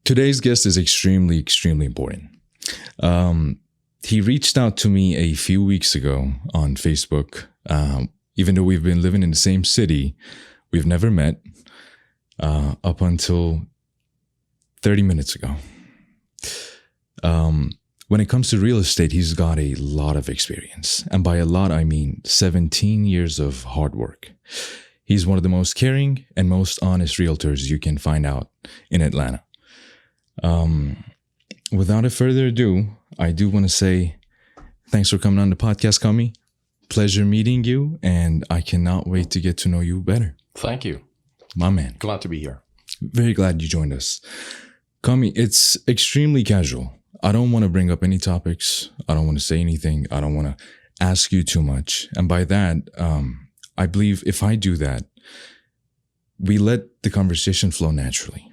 Today's guest is extremely, extremely important. He reached out to me a few weeks ago on Facebook. Even though we've been living in the same city, we've never met up until 30 minutes ago. When it comes to real estate, he's got a lot of experience. And by a lot, I mean 17 years of hard work. He's one of the most caring and most honest realtors you can find out in Atlanta. Without further ado, I do want to say thanks for coming on the podcast, Kami. Pleasure meeting you, and I cannot wait to get to know you better. Thank you. My man. Glad to be here. Very glad you joined us. Kami, it's extremely casual. I don't want to bring up any topics. I don't want to say anything. I don't want to ask you too much. And by that, I believe if I do that, we let the conversation flow naturally,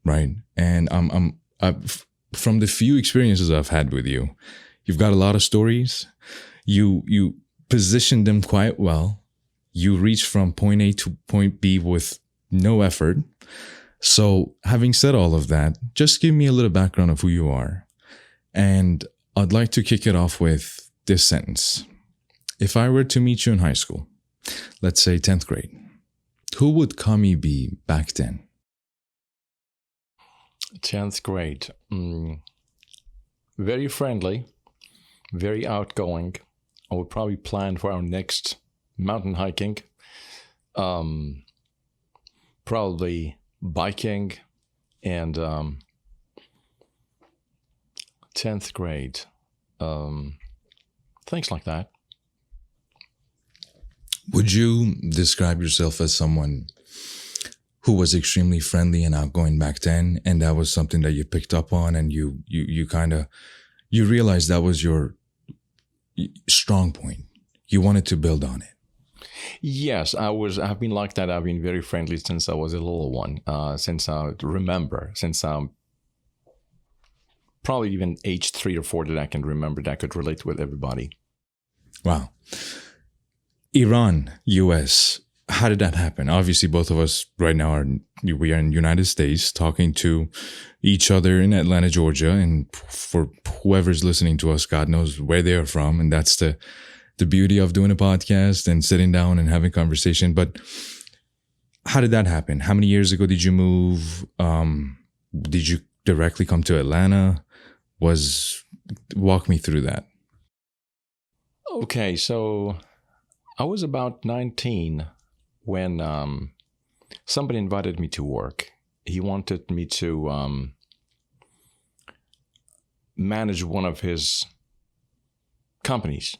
right? And I've from the few experiences I've had with you, you've got a lot of stories. You position them quite well. You reach from point A to point B with no effort. So having said all of that, just give me a little background of who you are. And I'd like to kick it off with this sentence. If I were to meet you in high school, let's say 10th grade, who would Kami be back then? 10th grade. Very friendly, very outgoing. I would probably plan for our next mountain hiking. Probably biking and 10th grade. Things like that. Would you describe yourself as someone who was extremely friendly and outgoing back then, and that was something that you picked up on, and you realized that was your strong point? You wanted to build on it. Yes, I've been like that. I've been very friendly since I was a little one. Since I remember, since I'm probably even age 3 or 4 that I can remember, that I could relate with everybody. Wow. Iran, US. How did that happen? Obviously, both of us right now we are in the United States talking to each other in Atlanta, Georgia. And for whoever's listening to us, God knows where they are from. And that's the beauty of doing a podcast and sitting down and having conversation. But how did that happen? How many years ago did you move? Did you directly come to Atlanta? Walk me through that. Okay, so I was about 19 when somebody invited me to work. He wanted me to manage one of his companies.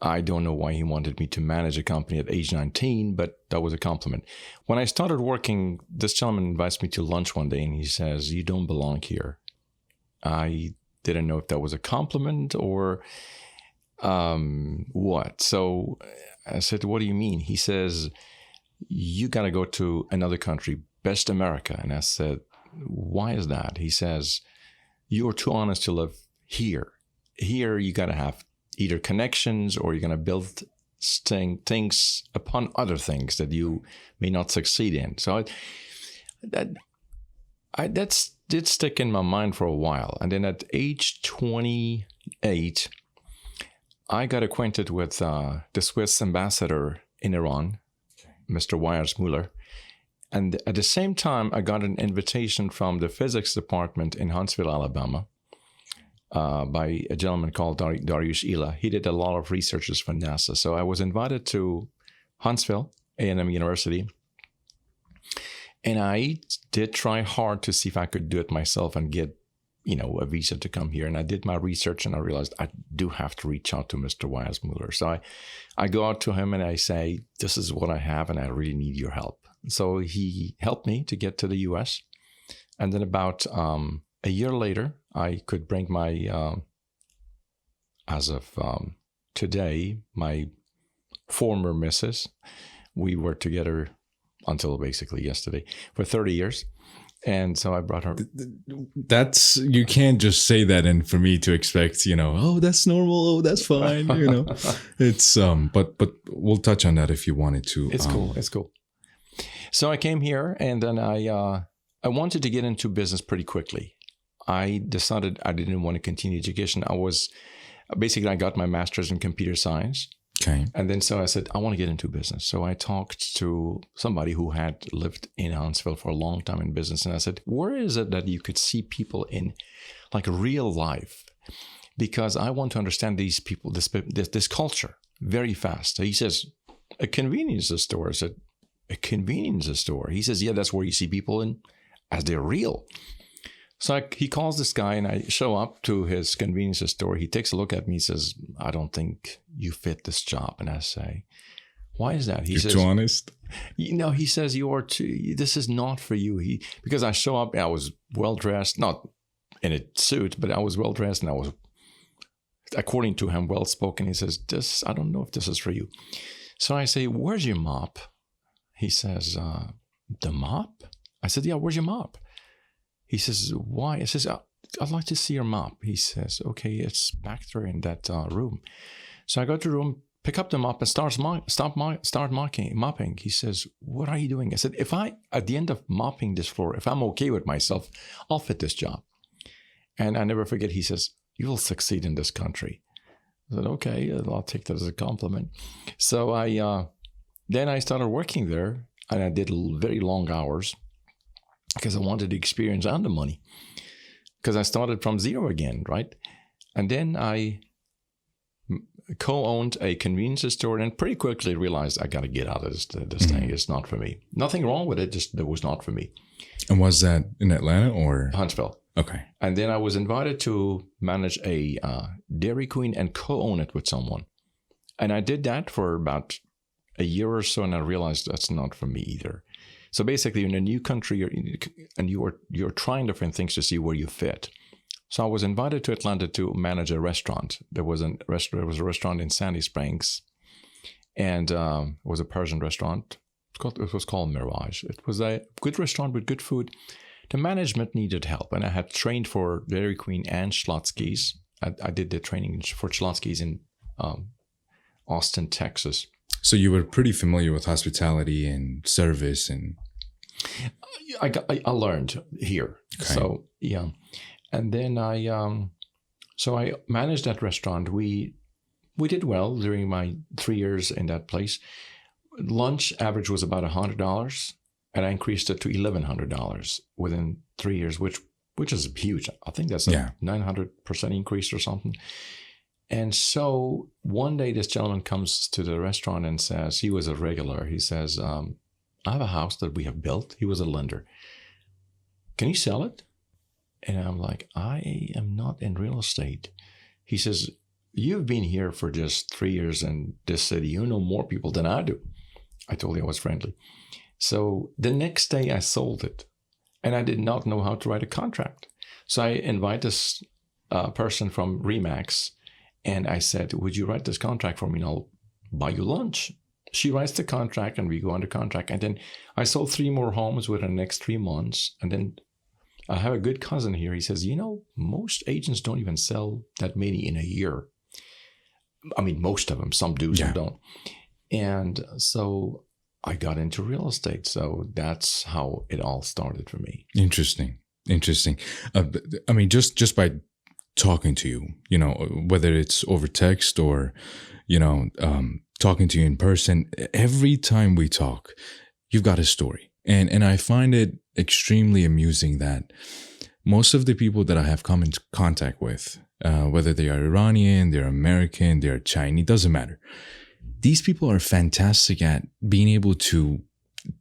I don't know why he wanted me to manage a company at age 19, but that was a compliment. When I started working, this gentleman invites me to lunch one day and he says, "You don't belong here." I didn't know if that was a compliment or what. So I said, "What do you mean?" He says, "You got to go to another country, best America." And I said, "Why is that?" He says, "You're too honest to live here. Here, you got to have either connections or you're going to build things upon other things that you may not succeed in." So that did stick in my mind for a while. And then at age 28, I got acquainted with the Swiss ambassador in Iran, Mr. Wiersmuller. And at the same time, I got an invitation from the physics department in Huntsville, Alabama, by a gentleman called Dariush Ila. He did a lot of researches for NASA. So I was invited to Huntsville, A&M University. And I did try hard to see if I could do it myself and get, a visa to come here. And I did my research and I realized I do have to reach out to Mr. Wiersmuller. So I go out to him and I say, "This is what I have and I really need your help." So he helped me to get to the US. And then about a year later, I could bring my, as of today, my former missus. We were together until basically yesterday for 30 years. And so I brought her. You can't just say that and for me to expect, oh, that's normal. Oh, that's fine. It's, but we'll touch on that if you wanted to. It's cool. So I came here and then I I wanted to get into business pretty quickly. I decided I didn't want to continue education. I got my master's in computer science. Okay. And then so I said, I want to get into business. So I talked to somebody who had lived in Huntsville for a long time in business. And I said, where is it that you could see people in like real life? Because I want to understand these people, this culture very fast. So he says, a convenience store. I said, a convenience store? He says, yeah, that's where you see people in as they're real. So he calls this guy and I show up to his convenience store. He takes a look at me. He says, I don't think you fit this job. And I say, why is that? He says, too honest? He says, this is not for you. Because I show up, I was well-dressed, not in a suit, but I was well-dressed and I was, according to him, well-spoken. He says, I don't know if this is for you. So I say, where's your mop? He says, the mop? I said, yeah, where's your mop? He says, why? I says, I'd like to see your mop. He says, okay, it's back there in that room. So I go to the room, pick up the mop and start mopping. He says, what are you doing? I said, at the end of mopping this floor, if I'm okay with myself, I'll fit this job. And I never forget, he says, you will succeed in this country. I said, okay, I'll take that as a compliment. So then I started working there and I did very long hours, because I wanted the experience and the money, because I started from zero again, right? And then I co-owned a convenience store and pretty quickly realized I got to get out of this thing. It's not for me. Nothing wrong with it, just it was not for me. And was that in Atlanta or? Huntsville. Okay. And then I was invited to manage a Dairy Queen and co-own it with someone. And I did that for about a year or so, and I realized that's not for me either. So basically, in a new country, you're trying different things to see where you fit. So I was invited to Atlanta to manage a restaurant. There was a restaurant in Sandy Springs, and it was a Persian restaurant. It was called Mirage. It was a good restaurant with good food. The management needed help, and I had trained for Dairy Queen and Schlotzsky's. I did the training for Schlotzsky's in Austin, Texas. So you were pretty familiar with hospitality and service, and I learned here. Okay. So yeah, and then I managed that restaurant. We did well during my 3 years in that place. Lunch average was about $100, and I increased it to $1,100 within 3 years, which is huge. I think that's a 900% increase or something. And so one day this gentleman comes to the restaurant and says, he was a regular. He says, I have a house that we have built. He was a lender. Can you sell it? And I'm like, I am not in real estate. He says, you've been here for just 3 years in this city. You know more people than I do. I told you I was friendly. So the next day I sold it, and I did not know how to write a contract. So I invite this person from Remax, and I said, would you write this contract for me and I'll buy you lunch? She writes the contract and we go under contract. And then I sold 3 more homes within the next 3 months. And then I have a good cousin here. He says, most agents don't even sell that many in a year. I mean, most of them, some do, some don't. And so I got into real estate. So that's how it all started for me. Interesting. I mean, just by talking to you, whether it's over text or, talking to you in person, every time we talk, you've got a story. And I find it extremely amusing that most of the people that I have come into contact with, whether they are Iranian, they're American, they're Chinese, doesn't matter. These people are fantastic at being able to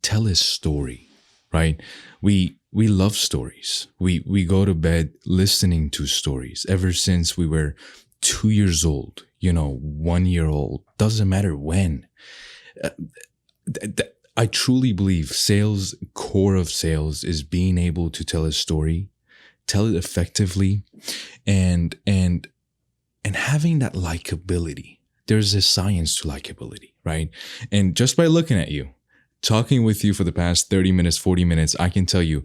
tell a story, right? We love stories. We go to bed listening to stories ever since we were 2 years old, 1 year old, doesn't matter when. I truly believe core of sales is being able to tell a story, tell it effectively, and having that likability. There's a science to likability, right? And just by looking at you, talking with you for the past 30 minutes, 40 minutes, I can tell you,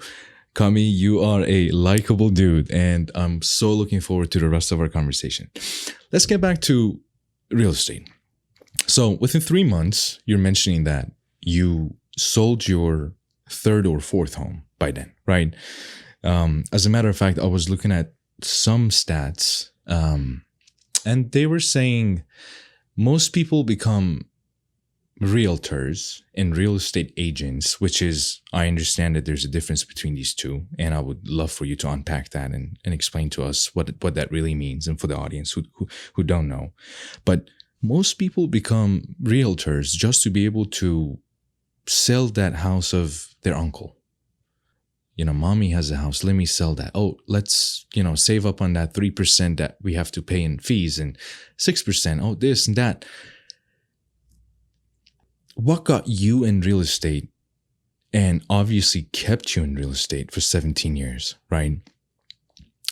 Kami, you are a likable dude, and I'm so looking forward to the rest of our conversation. Let's get back to real estate. So within 3 months, you're mentioning that you sold your 3rd or 4th home. by then, right? As a matter of fact, I was looking at some stats, and they were saying most people become realtors and real estate agents, which is, I understand that there's a difference between these two, and I would love for you to unpack that and explain to us what that really means, and for the audience who don't know. But most people become realtors just to be able to sell that house of their uncle. Mommy has a house, let me sell that. Oh, let's, save up on that 3% that we have to pay in fees, and 6%, oh, this and that. What got you in real estate, and obviously kept you in real estate for 17 years, right?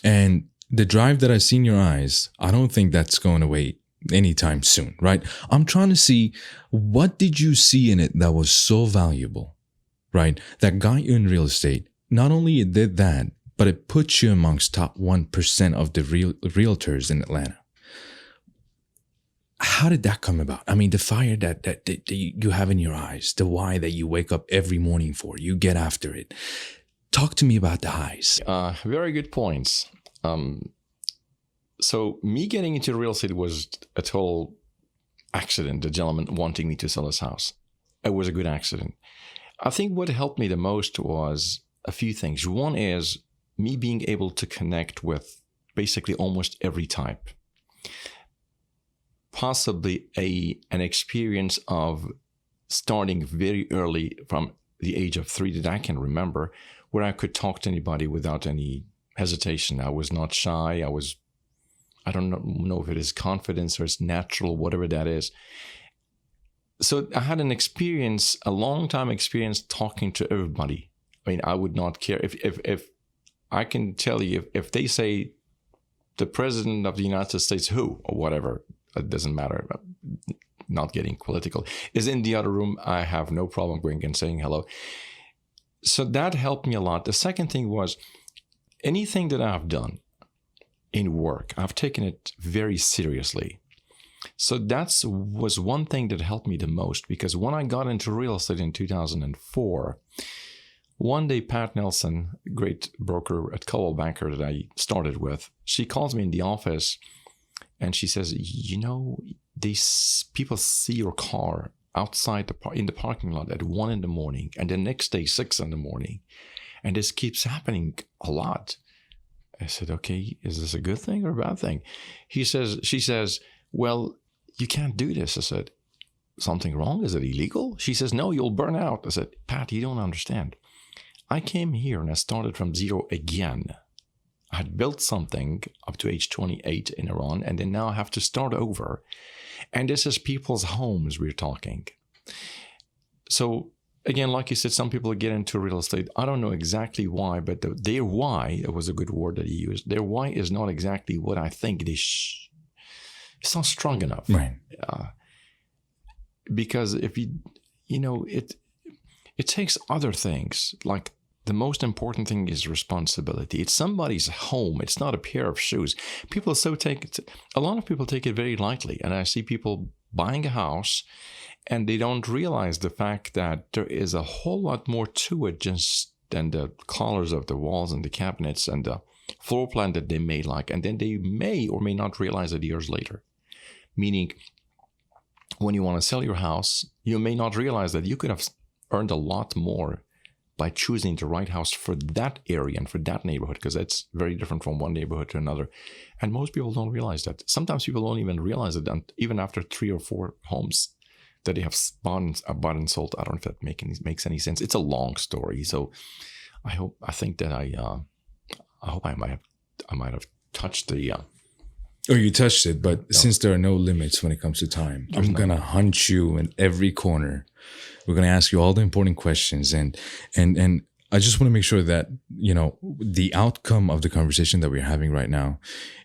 And the drive that I see in your eyes, I don't think that's going away anytime soon, right? I'm trying to see, what did you see in it that was so valuable, right? That got you in real estate. Not only it did that, but it put you amongst top 1% of the realtors in Atlanta. How did that come about? I mean, the fire that you have in your eyes, the why that you wake up every morning for, you get after it. Talk to me about the highs. Very good points. So me getting into real estate was a total accident. The gentleman wanting me to sell his house. It was a good accident. I think what helped me the most was a few things. One is me being able to connect with basically almost every type. Possibly an experience of starting very early, from the age of 3 that I can remember, where I could talk to anybody without any hesitation. I was not shy. I don't know if it is confidence or it's natural, whatever that is. So I had an experience, a long time experience, talking to everybody. I mean, I would not care if I can tell you, if they say the president of the United States, who or whatever, it doesn't matter, not getting political, is in the other room, I have no problem going and saying hello. So that helped me a lot. The second thing was, anything that I've done in work, I've taken it very seriously. So that was one thing that helped me the most, because when I got into real estate in 2004, one day Pat Nelson, great broker at Coldwell Banker that I started with, she calls me in the office and she says, these people see your car outside in the parking lot at 1 a.m, and the next day 6 a.m, and this keeps happening a lot. I said, okay, is this a good thing or a bad thing? She says, well, you can't do this. I said, something wrong? Is it illegal? She says, no, you'll burn out. I said, Pat, you don't understand. I came here and I started from zero again. I had built something up to age 28 in Iran, and then now I have to start over. And this is people's homes we're talking. So again, like you said, some people get into real estate. I don't know exactly why, but their why, it was a good word that he used, their why is not exactly what I think it's not strong enough. Right. Because if it takes other things. Like, the most important thing is responsibility. It's somebody's home. It's not a pair of shoes. A lot of people take it very lightly. And I see people buying a house and they don't realize the fact that there is a whole lot more to it just than the colors of the walls and the cabinets and the floor plan that they may like. And then they may or may not realize it years later. Meaning, when you want to sell your house, you may not realize that you could have earned a lot more by choosing the right house for that area and for that neighborhood, because it's very different from one neighborhood to another. And most people don't realize that. Sometimes people don't even realize it, even after 3 or 4 homes that they have bought and sold. I don't know if that makes any sense. It's a long story. So I hope I might have touched the... Oh, you touched it, but no. Since there are no limits when it comes to time, I'm going to hunt you in every corner. We're going to ask you all the important questions. And I just want to make sure that, the outcome of the conversation that we're having right now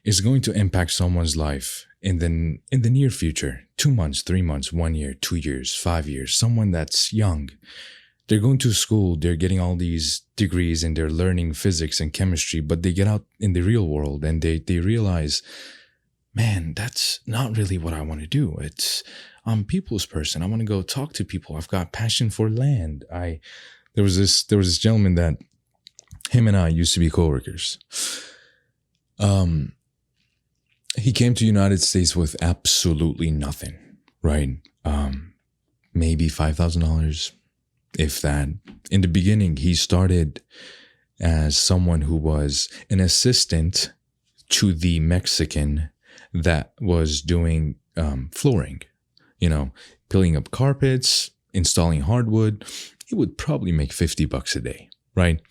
is going to impact someone's life in the near future. 2 months, 3 months, 1 year, 2 years, 5 years. Someone that's young. They're going to school. They're getting all these degrees and they're learning physics and chemistry, but they get out in the real world and they realize, man, that's not really what I want to do. I'm a people's person. I want to go talk to people. I've got passion for land. There was this gentleman that Him and I used to be coworkers. He came to United States with absolutely nothing, right? Maybe $5,000, if that. In the beginning, he started as someone who was an assistant to the Mexican that was doing flooring, peeling up carpets, installing hardwood. He would probably make $50 a day, right?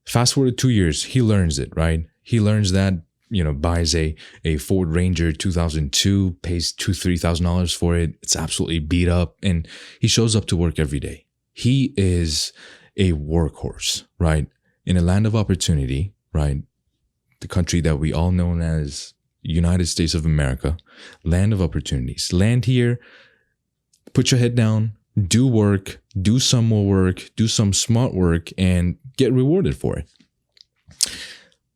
Fast forward 2 years, he learns it, right? He learns that, buys a Ford Ranger 2002, pays $2,000-$3,000 for it. It's absolutely beat up, and he shows up to work every day. He is a workhorse, right? In a land of opportunity, right? The country that we all know as United States of America, land of opportunities. Land here, put your head down, do work, do some more work, do some smart work, and get rewarded for it.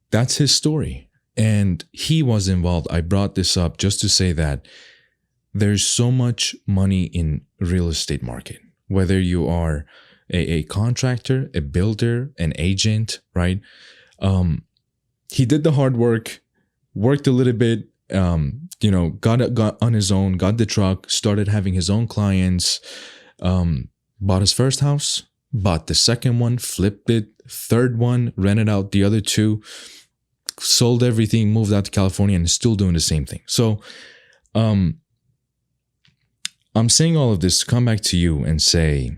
That's his story. And he was involved. I brought this up just to say that there's so much money in real estate market, whether you are a contractor, a builder, an agent, right? He did the hard work, worked a little bit, got on his own, got the truck, started having his own clients, bought his first house, bought the second one, flipped it, third one, rented out the other two, sold everything, moved out to California, and is still doing the same thing. So I'm saying all of this to come back to you and say,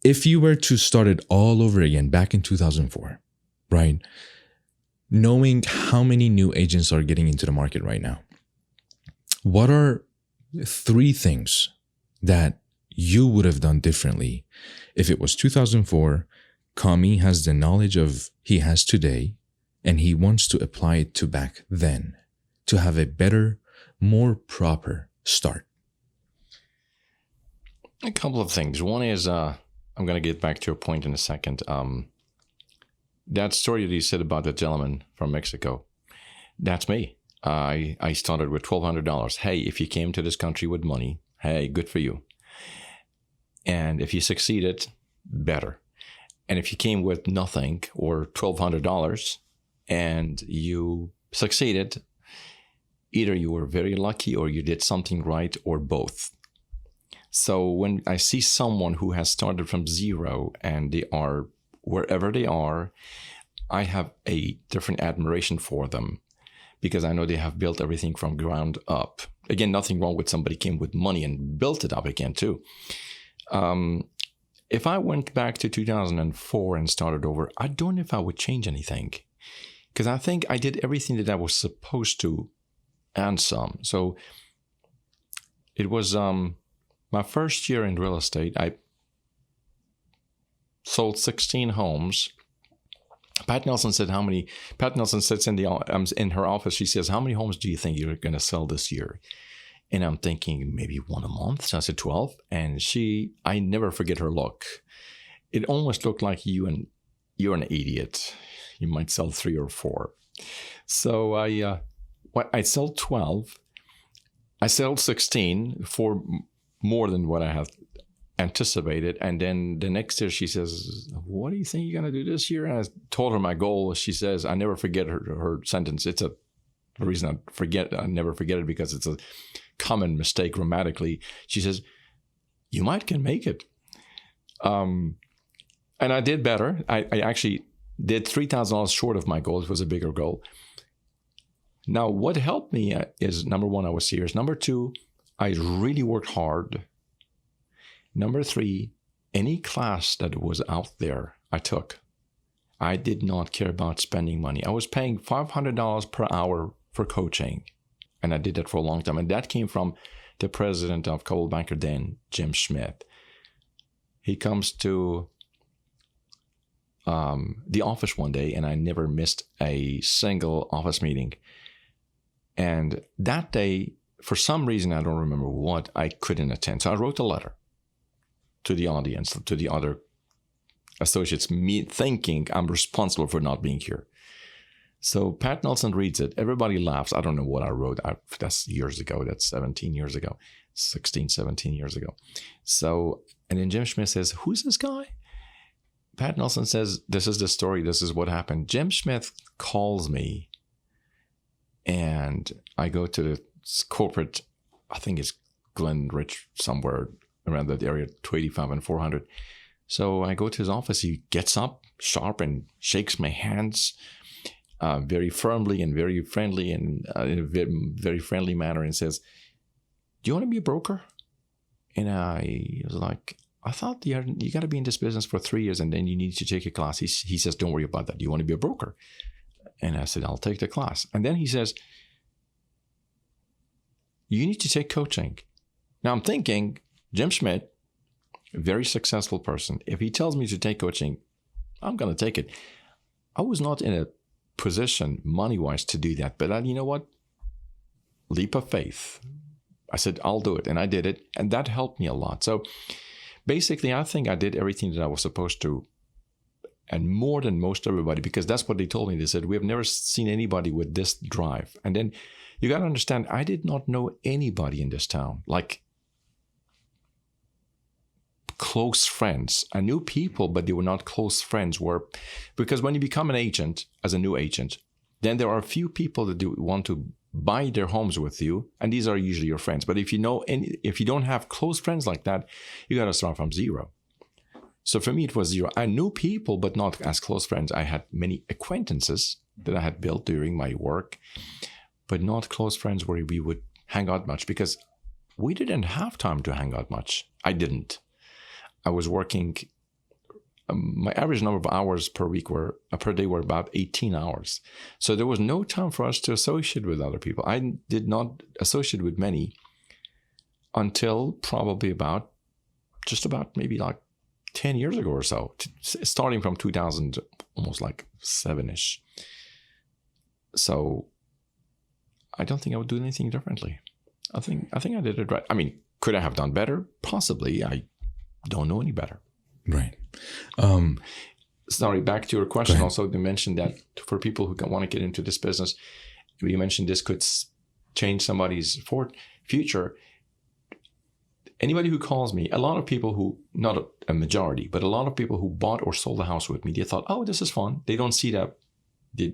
if you were to start it all over again back in 2004, right? Knowing how many new agents are getting into the market right now, what are 3 things that you would have done differently if it was 2004? Kami has the knowledge of he has today, and he wants to apply it to back then to have a better, more proper start. A couple of things. One is, I'm going to get back to your point in a second. That story that you said about the gentleman from Mexico, that's me. I started with $1,200. Hey, if you came to this country with money, hey, good for you. And if you succeeded, better. And if you came with nothing or $1,200 and you succeeded, either you were very lucky or you did something right, or both. So when I see someone who has started from zero and they are wherever they are, I have a different admiration for them because I know they have built everything from ground up. Again, nothing wrong with somebody came with money and built it up again too. If I went back to 2004 and started over, I don't know if I would change anything, because I think I did everything that I was supposed to and some. So it was my first year in real estate. I sold 16 homes. Pat Nelson said, Pat Nelson sits in her office. She says, how many homes do you think you're going to sell this year? And I'm thinking maybe 1 a month. So I said 12. And I never forget her look. It almost looked like you're an idiot. You might sell 3 or 4. So I sold 12. I sold 16 for more than what I had anticipated. And then the next year she says, what do you think you're going to do this year? And I told her my goal. She says, I never forget her sentence. It's the reason I never forget it, because it's a common mistake grammatically. She says, you might can make it. And I did better. I actually did $3,000 short of my goal. It was a bigger goal. Now, what helped me is, number 1, I was serious. Number 2, I really worked hard. Number 3, any class that was out there, I took. I did not care about spending money. I was paying $500 per hour for coaching. And I did that for a long time. And that came from the president of Coldwell Banker then, Jim Smith. He comes to the office one day, and I never missed a single office meeting. And that day, for some reason, I don't remember what, I couldn't attend. So I wrote a letter to the audience, to the other associates, me thinking I'm responsible for not being here. So Pat Nelson reads it. Everybody laughs. I don't know what I wrote. That's years ago. That's 17 years ago. 16, 17 years ago. So, and then Jim Smith says, who's this guy? Pat Nelson says, this is the story. This is what happened. Jim Smith calls me, and I go to the corporate, I think it's Glenridge, somewhere around that area, 285 and 400. So I go to his office. He gets up sharp and shakes my hands very firmly and very friendly, and in a very friendly manner, and says, "Do you want to be a broker?" And I was like, "I thought you got to be in this business for 3 years and then you need to take a class." He says, "Don't worry about that. Do you want to be a broker?" And I said, "I'll take the class." And then he says, "You need to take coaching." Now I'm thinking, Jim Schmidt, a very successful person, if he tells me to take coaching, I'm going to take it. I was not in a position money-wise to do that. But you know what? Leap of faith. I said, I'll do it. And I did it. And that helped me a lot. So basically, I think I did everything that I was supposed to, and more than most everybody, because that's what they told me. They said, we have never seen anybody with this drive. And then you got to understand, I did not know anybody in this town, like close friends. I knew people, but they were not close friends. Because when you become an agent, as a new agent, then there are a few people that do want to buy their homes with you, and these are usually your friends. But if you don't have close friends like that, you got to start from zero. So for me, it was zero. I knew people, but not as close friends. I had many acquaintances that I had built during my work, but not close friends where we would hang out much, because we didn't have time to hang out much. I didn't. I was working. My average number of hours per day were about 18 hours. So there was no time for us to associate with other people. I did not associate with many until probably just about maybe like 10 years ago or so, starting from 2000, almost like 7-ish. So I don't think I would do anything differently. I think I did it right. I mean, could I have done better? Possibly. I don't know any better. Right. Sorry, back to your question. Also, you mentioned that for people who want to get into this business, you mentioned this could change somebody's future. Anybody who calls me, a lot of people who, not a majority, but a lot of people who bought or sold a house with me, they thought, oh, this is fun. They don't see that, they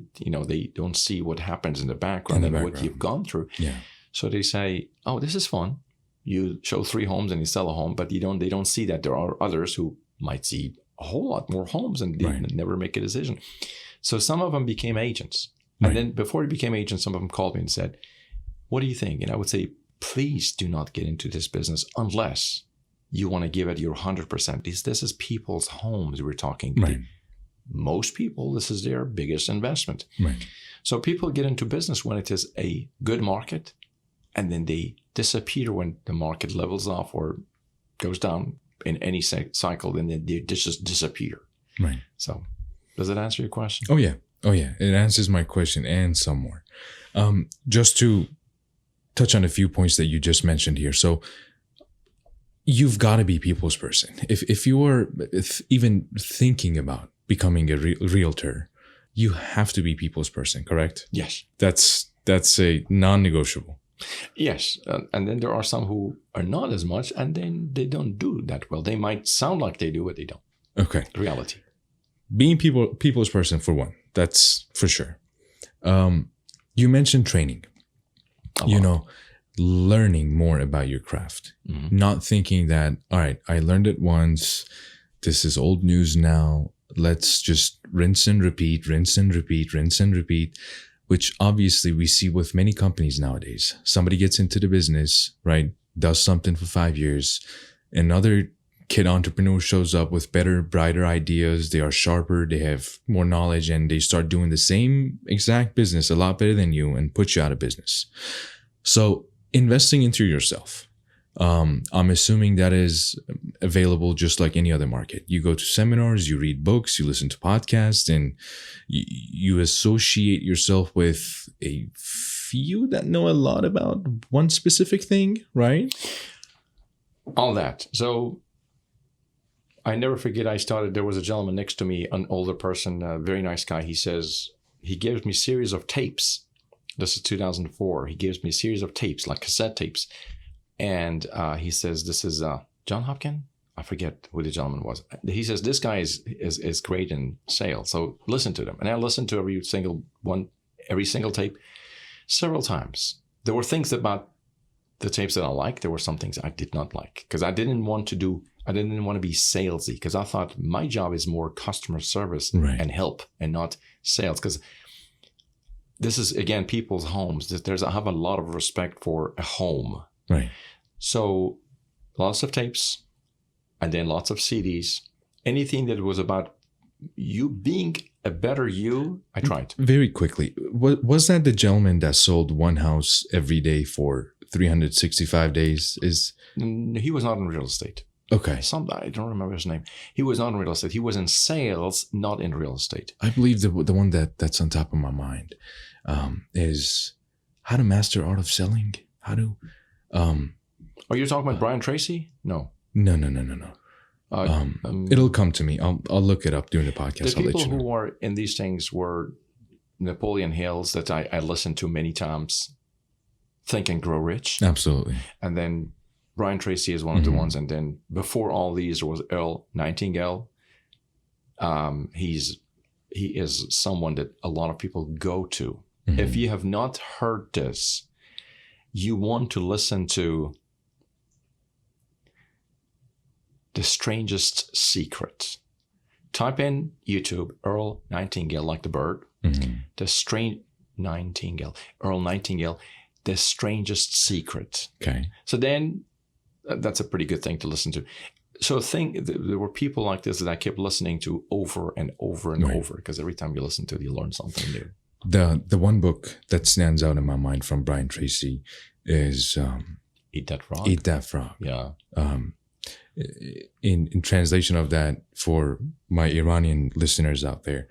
don't see what happens in the background and what you've gone through. Yeah. So they say, oh, this is fun. You show 3 homes and you sell a home, but they don't see that there are others who might see a whole lot more homes and they never make a decision. So some of them became agents. Right. And then before they became agents, some of them called me and said, what do you think? And I would say, please do not get into this business unless you want to give it your 100%. This is people's homes we're talking. Right. Most people, this is their biggest investment. Right. So people get into business when it is a good market, and then they disappear when the market levels off or goes down in any cycle, and then they just disappear. Right. So does that answer your question? Oh, yeah. It answers my question and some more. Just to touch on a few points that you just mentioned here. So you've got to be people's person. If you are even thinking about becoming a realtor, you have to be people's person, correct? Yes. That's a non-negotiable. Yes. And then there are some who are not as much, and then they don't do that well. They might sound like they do, but they don't. Okay. Reality. Being people's person, for one, that's for sure. You mentioned training. Learning more about your craft. Mm-hmm. Not thinking that, all right, I learned it once. This is old news now. Let's just rinse and repeat, which obviously we see with many companies nowadays. Somebody gets into the business, right? Does something for 5 years. Another kid entrepreneur shows up with better, brighter ideas. They are sharper. They have more knowledge, and they start doing the same exact business a lot better than you and put you out of business. So investing into yourself, I'm assuming that is available just like any other market. You go to seminars, you read books, you listen to podcasts, and you associate yourself with a few that know a lot about one specific thing, right? All that. So I never forget, there was a gentleman next to me, an older person, a very nice guy. He says, he gives me a series of tapes. This is 2004. He gives me a series of tapes, like cassette tapes. And he says, this is John Hopkins. I forget who the gentleman was. He says, this guy is great in sales, so listen to them. And I listened to every single tape several times. There were things about the tapes that I liked. There were some things I did not like because I didn't want to be salesy, because I thought my job is more customer service and help and not sales. Because this is, again, people's homes. I have a lot of respect for a home. Right. So lots of tapes and then lots of CDs. Anything that was about you being a better you, I tried. Very quickly, was that the gentleman that sold one house every day for 365 days? He was not in real estate. Okay. I don't remember his name. He was not in real estate. He was in sales, not in real estate. I believe the one that's on top of my mind is How to Master Art of Selling. How to... Are you talking about Brian Tracy? No. No. It'll come to me. I'll look it up during the podcast. The I'll let people you know. who are in these things were Napoleon Hills that I listened to many times. Think and Grow Rich. Absolutely. And then Brian Tracy is one of the ones. And then before all these, there was Earl Nightingale. He is someone that a lot of people go to. If you have not heard this, you want to listen to The Strangest Secret. Type in YouTube, Earl Nightingale, like the bird. Earl Nightingale, The Strangest Secret. Okay. So then that's a pretty good thing to listen to. So there were people like this that I kept listening to over and over and over, because every time you listen to it, you learn something new. The one book that stands out in my mind from Brian Tracy is Eat That Frog. Eat That Frog. Yeah. In translation of that, for my Iranian listeners out there,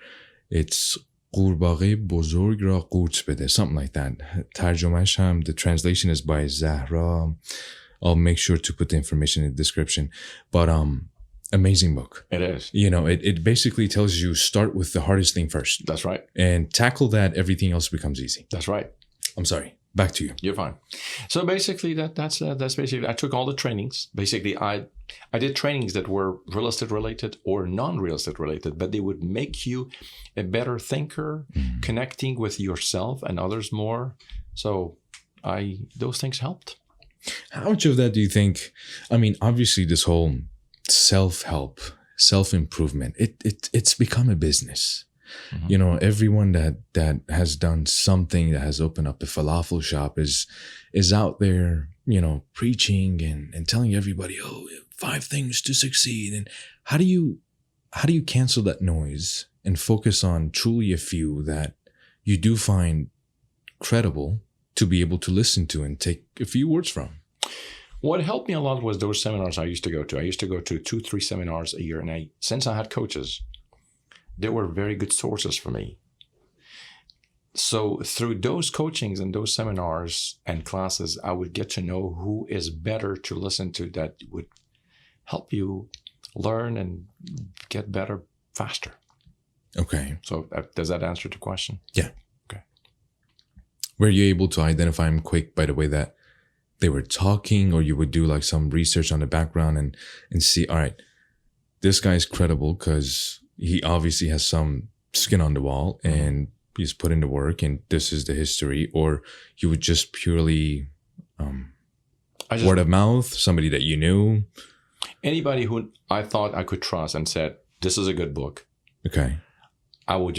it's قورباغه بزرگ را قورت بده, something like that. ترجمهش هم, the translation is by Zahra. I'll make sure to put the information in the description. But amazing book. It is. It basically tells you start with the hardest thing first. That's right. And tackle that, everything else becomes easy. That's right. I'm sorry. Back to you. You're fine. So basically, that's basically, I took all the trainings. Basically, I did trainings that were real estate related or non-real estate related, but they would make you a better thinker, connecting with yourself and others more. So those things helped. How much of that do you think? I mean, obviously, this whole self-help, self-improvement, it's become a business. Everyone that has done something, that has opened up a falafel shop is out there, preaching and telling everybody, 5 things to succeed. And how do you cancel that noise and focus on truly a few that you do find credible to be able to listen to and take a few words from? What helped me a lot was those seminars I used to go to. I used to go to 2-3 seminars a year. And since I had coaches, they were very good sources for me. So through those coachings and those seminars and classes, I would get to know who is better to listen to, that would help you learn and get better faster. Okay. So does that answer the question? Yeah. Okay. Were you able to identify them quick by the way that they were talking, or you would do like some research on the background and see, all right, this guy's credible because he obviously has some skin on the wall and he's put in the work and this is the history? Or you would just purely word of mouth, somebody that you knew? Anybody who I thought I could trust and said, this is a good book. Okay. I would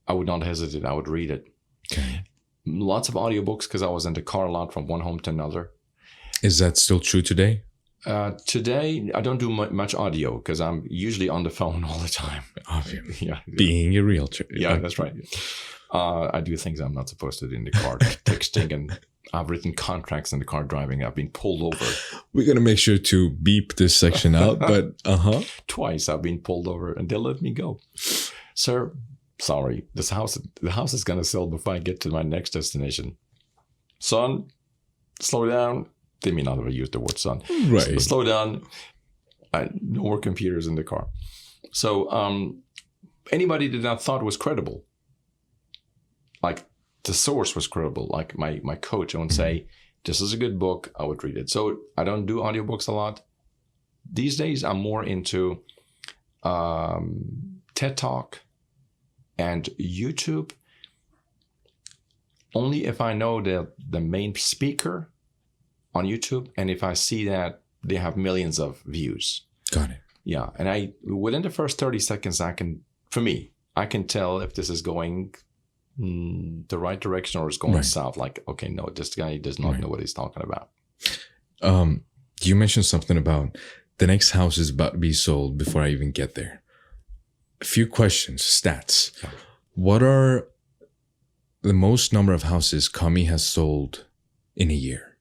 not hesitate. I would read it. Okay. Lots of audiobooks because I was in the car a lot from one home to another. Is that still true today? Today, I don't do much audio because I'm usually on the phone all the time. Obviously. Yeah. Being a realtor. Yeah, that's right. I do things I'm not supposed to do in the car, texting, and I've written contracts in the car driving. I've been pulled over. We're going to make sure to beep this section out, but Twice I've been pulled over and they'll let me go. Sir, sorry, the house is going to sell before I get to my next destination. Son, slow down. They may not have used the word son. Right. So slow down. No more computers in the car. So anybody that I thought was credible, like the source was credible, like my coach, I would say, this is a good book. I would read it. So I don't do audiobooks a lot. these days I'm more into TED Talk and YouTube, only if I know the main speaker on YouTube and if I see that they have millions of views. Got it. Yeah. And within the first 30 seconds, I can tell if this is going the right direction or it's going south. Like, okay, no, this guy does not know what he's talking about. You mentioned something about the next house is about to be sold before I even get there. A few questions, stats. Yeah. What are the most number of houses Kami has sold in a year?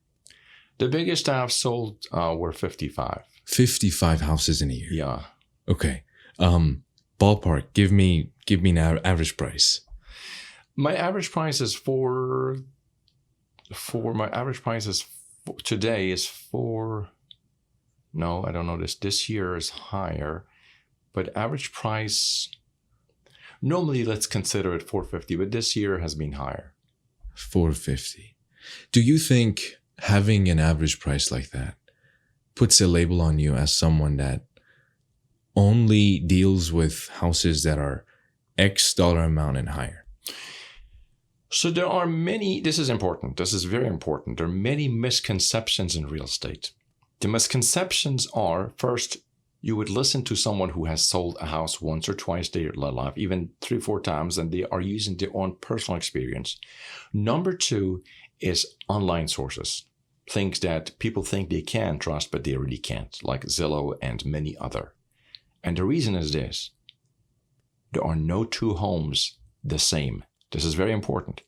The biggest I've sold were 55. 55 houses in a year. Yeah. Okay. Ballpark. Give me an average price. My average price is today is no, I don't know this year is higher, but average price, normally let's consider it 450, but this year has been higher. 450. Do you think having an average price like that puts a label on you as someone that only deals with houses that are X dollar amount and higher? So there are many, this is important. This is very important. There are many misconceptions in real estate. The misconceptions are, first, you would listen to someone who has sold a house once or twice in their life, even 3 or 4 times, and they are using their own personal experience. Number 2 is online sources, things that people think they can trust, but they really can't, like Zillow and many other. And the reason is this: there are no 2 homes the same. This is very important.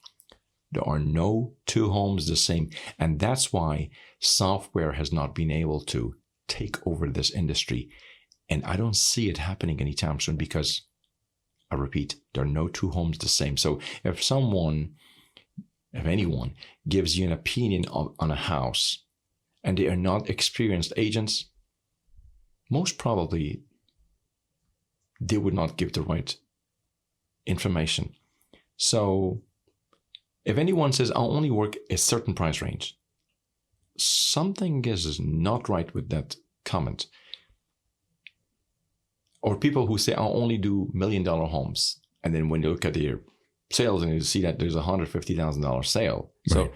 There are no 2 homes the same. And that's why software has not been able to take over this industry. And I don't see it happening anytime soon because, I repeat, there are no 2 homes the same. So if anyone gives you an opinion on a house and they are not experienced agents, most probably they would not give the right information. So if anyone says, I'll only work a certain price range, something is not right with that comment. Or people who say, I'll only do $1 million homes. And then when you look at their sales and you see that there's a $150,000 sale. Right. So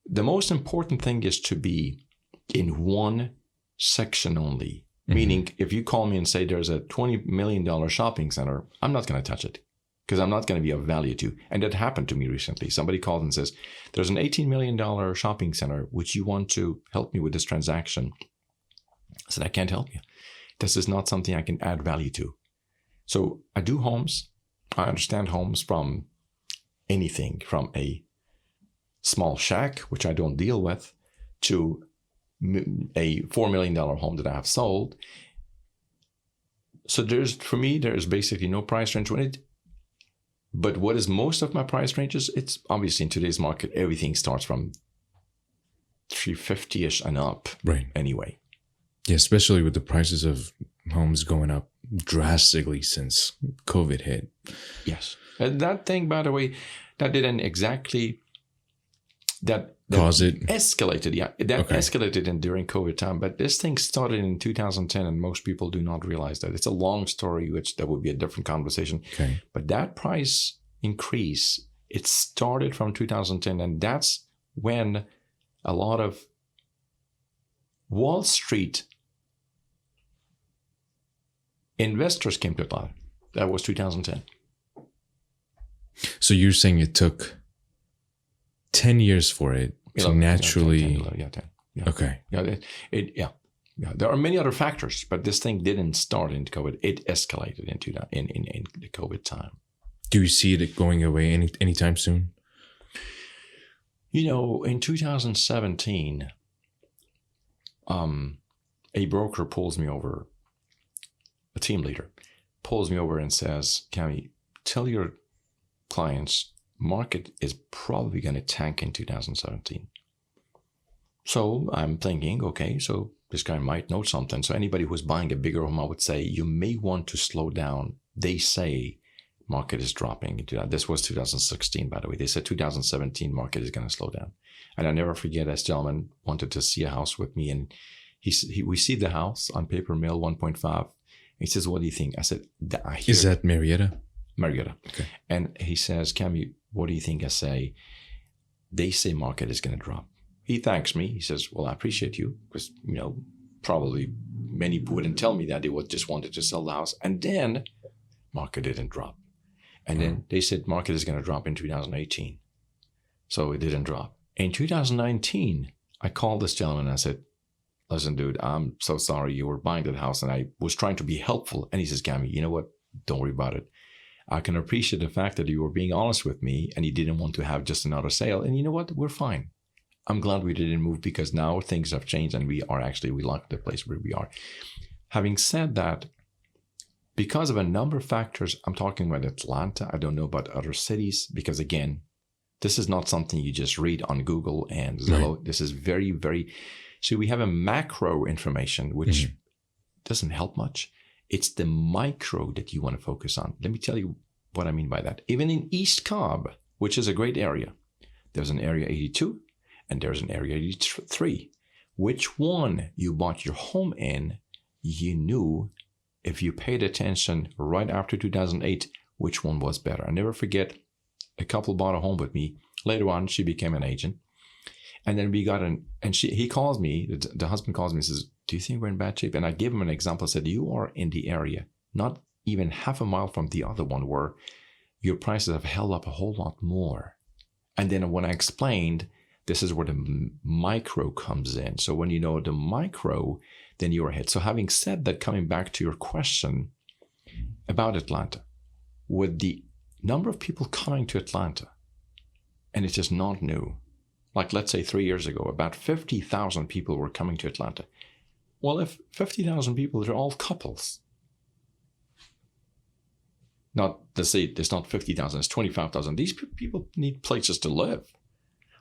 the most important thing is to be in one section only. Mm-hmm. Meaning, if you call me and say there's a $20 million shopping center, I'm not going to touch it because I'm not going to be of value to. And that happened to me recently. Somebody called and says, there's an $18 million shopping center. Would you want to help me with this transaction? I said, I can't help you. This is not something I can add value to. So I do homes. I understand homes from anything from a small shack, which I don't deal with, to a $4 million home that I have sold. So for me, there's basically no price range on it. But what is most of my price ranges? It's obviously in today's market, everything starts from $350-ish and up. Right. Anyway. Yeah, especially with the prices of homes going up drastically since COVID hit. Yes. And that thing, by the way, that didn't exactly... That cause it escalated. Yeah, that escalated during COVID time. But this thing started in 2010, and most people do not realize that. It's a long story, which that would be a different conversation. Okay. But that price increase, it started from 2010, and that's when a lot of Wall Street investors came to life. That was 2010. So you're saying it took 10 years for it to naturally... 10. Yeah. Okay. Yeah, there are many other factors, but this thing didn't start in COVID. It escalated into that in the COVID time. Do you see it going away anytime soon? You know, in 2017, a broker pulls me over, a team leader pulls me over and says, Cami, tell your clients market is probably going to tank in 2017. So I'm thinking, okay, so this guy might know something. So anybody who's buying a bigger home, I would say you may want to slow down. They say market is dropping. This was 2016, by the way. They said 2017 market is going to slow down. And I never forget, this gentleman wanted to see a house with me, and we see the house on paper mill 1.5. He says, "What do you think?" I said, "Is that Marietta?" Marietta. Okay. And he says, "Cami, what do you think?" I say, "They say market is going to drop." He thanks me. He says, "Well, I appreciate you, because probably many wouldn't tell me that. They would just wanted to sell the house." And then market didn't drop. And then they said market is going to drop in 2018. So it didn't drop. In 2019, I called this gentleman and I said, "Listen, dude, I'm so sorry. You were buying that house." And I was trying to be helpful. And he says, "Cami, you know what? Don't worry about it. I can appreciate the fact that you were being honest with me and you didn't want to have just another sale. And you know what? We're fine. I'm glad we didn't move, because now things have changed and we like the place where we are." Having said that, because of a number of factors, I'm talking about Atlanta. I don't know about other cities, because again, this is not something you just read on Google and Zillow. Right. This is very, very... So we have a macro information, which doesn't help much. It's the micro that you want to focus on. Let me tell you what I mean by that. Even in East Cobb, which is a great area, there's an area 82 and there's an area 83. Which one you bought your home in, you knew, if you paid attention right after 2008, which one was better. I never forget, a couple bought a home with me. Later on, she became an agent. And then we got he calls me, the husband calls me and says, "Do you think we're in bad shape?" And I gave him an example. I said, "You are in the area, not even half a mile from the other one, where your prices have held up a whole lot more." And then when I explained, this is where the micro comes in. So when you know the micro, then you're ahead. So having said that, coming back to your question about Atlanta, with the number of people coming to Atlanta, and it is not new. Like, let's say 3 years ago, about 50,000 people were coming to Atlanta. Well, if 50,000 people, they're all couples. Not, let's say it's not 50,000, it's 25,000. These people need places to live.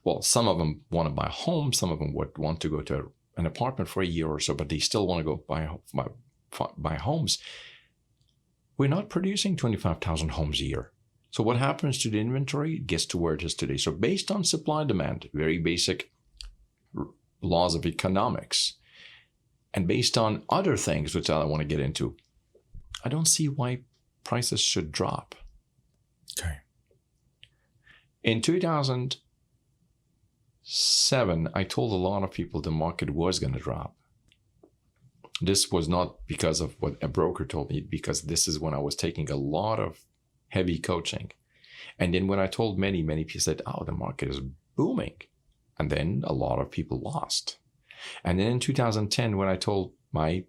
Well, some of them want to buy a home. Some of them would want to go to an apartment for a year or so, but they still want to go buy homes. We're not producing 25,000 homes a year. So what happens to the inventory? It gets to where it is today. So based on supply demand, very basic laws of economics, and based on other things, which I want to get into, I don't see why prices should drop. Okay. In 2007, I told a lot of people the market was going to drop. This was not because of what a broker told me, because this is when I was taking a lot of heavy coaching. And then when I told many people said, "Oh, the market is booming." And then a lot of people lost. And then in 2010, when I told my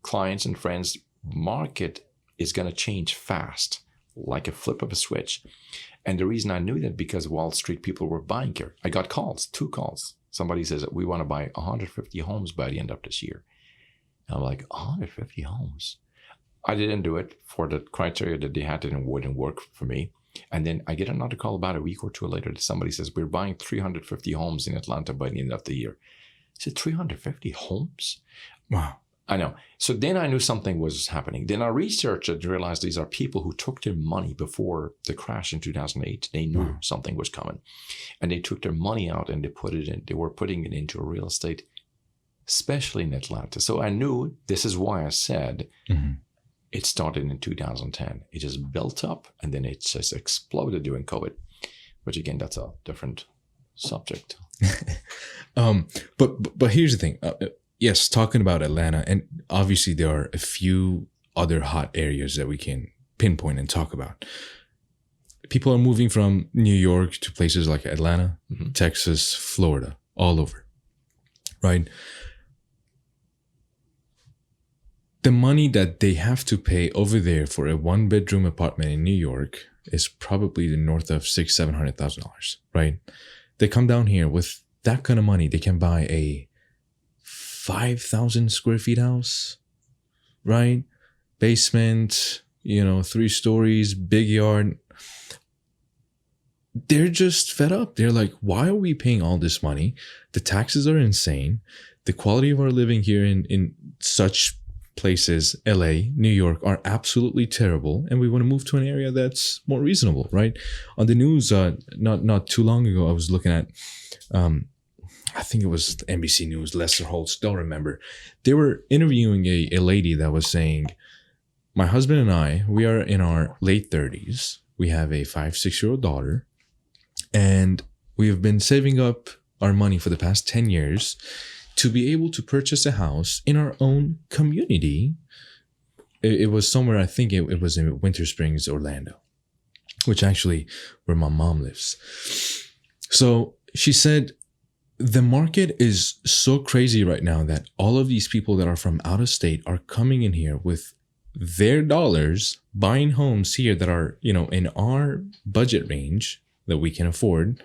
clients and friends, market is going to change fast, like a flip of a switch. And the reason I knew that, because Wall Street people were buying here. I got calls, 2 calls. Somebody says, "We want to buy 150 homes by the end of this year." And I'm like, 150 homes? I didn't do it for the criteria that they had, and it wouldn't work for me. And then I get another call about a week or two later that somebody says, "We're buying 350 homes in Atlanta by the end of the year." I said, 350 homes? Wow. I know. So then I knew something was happening. Then I researched it and realized these are people who took their money before the crash in 2008. They knew something was coming. And they took their money out and they were putting it into real estate, especially in Atlanta. So I knew, this is why I said, it started in 2010. It just built up and then it just exploded during COVID. Which again, that's a different subject. But here's the thing. Yes, talking about Atlanta, and obviously there are a few other hot areas that we can pinpoint and talk about. People are moving from New York to places like Atlanta, Texas, Florida, all over, right? The money that they have to pay over there for a 1-bedroom apartment in New York is probably the north of $600,000-$700,000, right? They come down here with that kind of money. They can buy a 5,000 square feet house, right? Basement, 3 stories, big yard. They're just fed up. They're like, why are we paying all this money? The taxes are insane. The quality of our living here in such places, LA, New York, are absolutely terrible, and we want to move to an area that's more reasonable, right? On the news, not too long ago, I was looking at, I think it was NBC News, Lester Holtz, don't remember. They were interviewing a lady that was saying, my husband and I, we are in our late 30s. We have a 5-6-year-old daughter, and we have been saving up our money for the past 10 years to be able to purchase a house in our own community. It was somewhere, I think it was in Winter Springs, Orlando, which actually where my mom lives. So she said, the market is so crazy right now that all of these people that are from out of state are coming in here with their dollars, buying homes here that are, in our budget range that we can afford.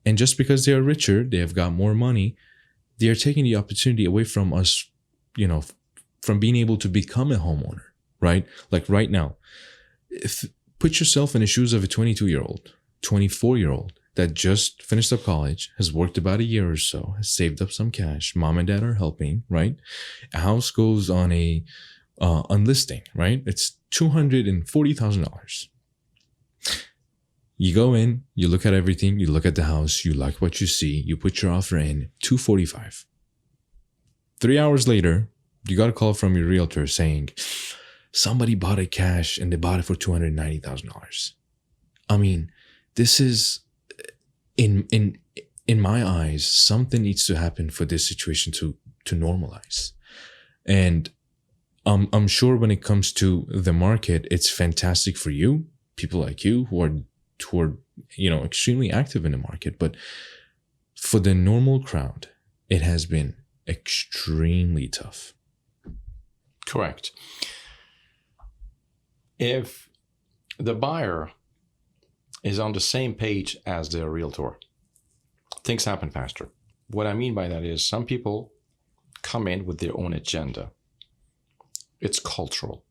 And just because they are richer, they have got more money, they are taking the opportunity away from us, from being able to become a homeowner, right? Like right now, put yourself in the shoes of a 22-year-old, 24-year-old that just finished up college, has worked about a year or so, has saved up some cash. Mom and dad are helping, right? A house goes on a listing, right? It's $240,000. You go in, you look at everything, you look at the house, you like what you see, you put your offer in, $245,000. 3 hours later, you got a call from your realtor saying, somebody bought it cash and they bought it for $290,000. I mean, this is, in my eyes, something needs to happen for this situation to normalize. And I'm sure when it comes to the market, it's fantastic for you, people like you who are extremely active in the market. But for the normal crowd, it has been extremely tough. Correct. If the buyer is on the same page as their realtor, things happen faster. What I mean by that is some people come in with their own agenda. It's cultural.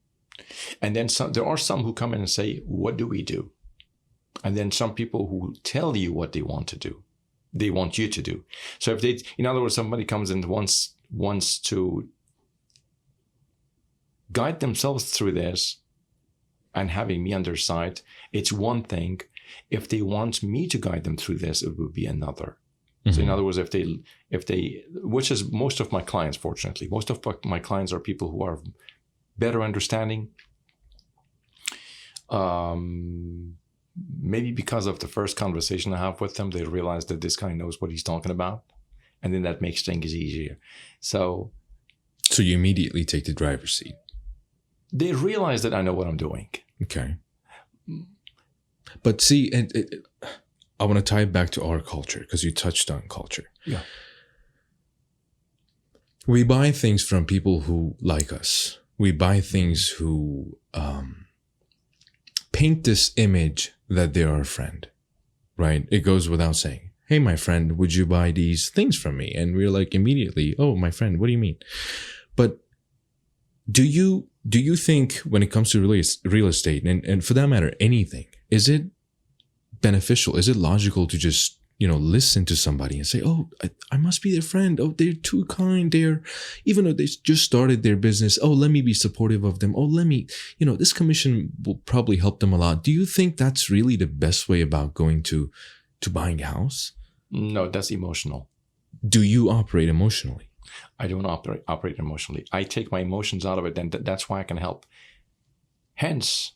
And then there are some who come in and say, what do we do? And then some people who tell you what they want to do, they want you to do. So if in other words, somebody comes in and wants to guide themselves through this and having me on their side, it's one thing. If they want me to guide them through this, it would be another. Mm-hmm. So in other words, if they, which is most of my clients, fortunately, most of my clients are people who are better understanding, maybe because of the first conversation I have with them, they realize that this guy knows what he's talking about. And then that makes things easier. So you immediately take the driver's seat. They realize that I know what I'm doing. Okay. But see, I want to tie it back to our culture because you touched on culture. Yeah. We buy things from people who like us. We buy things who paint this image that they are a friend, right? It goes without saying, hey, my friend, would you buy these things from me? And we're like immediately, oh, my friend, what do you mean? But do you think when it comes to real estate and for that matter, anything, is it beneficial? Is it logical to just, listen to somebody and say, oh, I must be their friend. Oh, they're too kind. Even though they just started their business. Oh, let me be supportive of them. Oh, let me, this commission will probably help them a lot. Do you think that's really the best way about going to buying a house? No, that's emotional. Do you operate emotionally? I don't operate emotionally. I take my emotions out of it, and that's why I can help. Hence,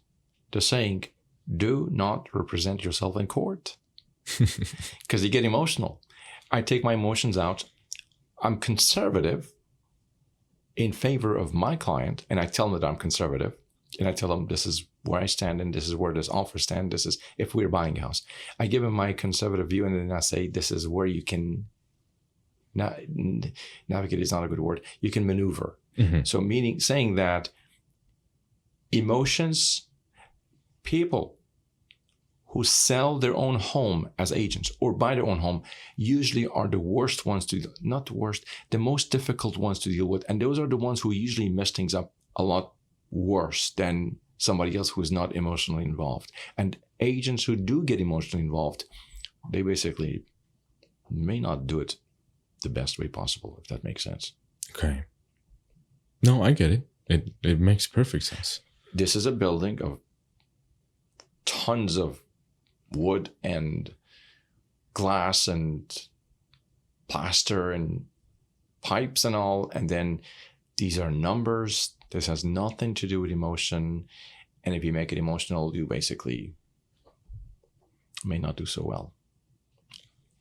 the saying, do not represent yourself in court. Because you get emotional. I take my emotions out. I'm conservative in favor of my client, and I tell them that I'm conservative. And I tell them this is where I stand, and this is where this offer stands. This is if we're buying a house. I give them my conservative view, and then I say this is where you can navigate is not a good word. You can maneuver. Mm-hmm. So saying that emotions, people who sell their own home as agents or buy their own home usually are the worst ones not the worst, the most difficult ones to deal with. And those are the ones who usually mess things up a lot worse than somebody else who is not emotionally involved. And agents who do get emotionally involved, they basically may not do it the best way possible, if that makes sense. Okay. No, I get it. It makes perfect sense. This is a building of tons of wood and glass and plaster and pipes and all. And then these are numbers. This has nothing to do with emotion. And if you make it emotional, you basically may not do so well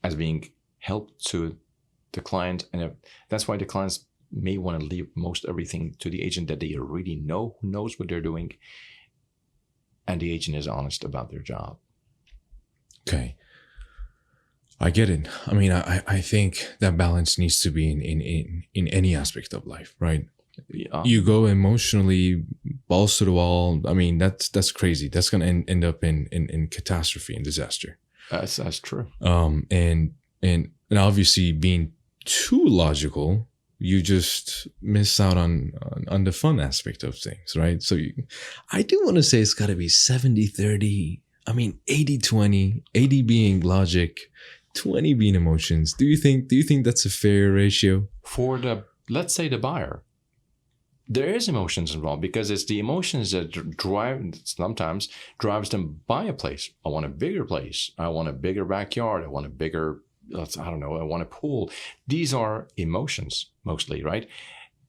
as being helped to the client. And that's why the clients may want to leave most everything to the agent that they already know, who knows what they're doing. And the agent is honest about their job. Okay. I get it. I mean, I think that balance needs to be in any aspect of life, right? Yeah. You go emotionally balls to the wall. I mean, that's crazy. That's going to end up in catastrophe and disaster. That's true. And obviously being too logical, you just miss out on the fun aspect of things, right? So I do want to say it's got to be 70-30. I mean, 80-20, 80 being logic, 20 being emotions. Do you think that's a fair ratio? For let's say the buyer, there is emotions involved because it's the emotions that sometimes drives them buy a place. I want a bigger place. I want a bigger backyard. I want a bigger, I want a pool. These are emotions mostly, right?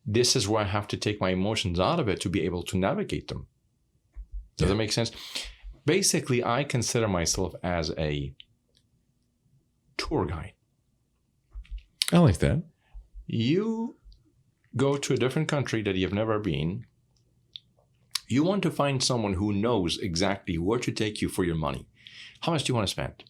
This is where I have to take my emotions out of it to be able to navigate them. Does that make sense? Basically, I consider myself as a tour guide. I like that. You go to a different country that you've never been. You want to find someone who knows exactly where to take you for your money. How much do you want to spend?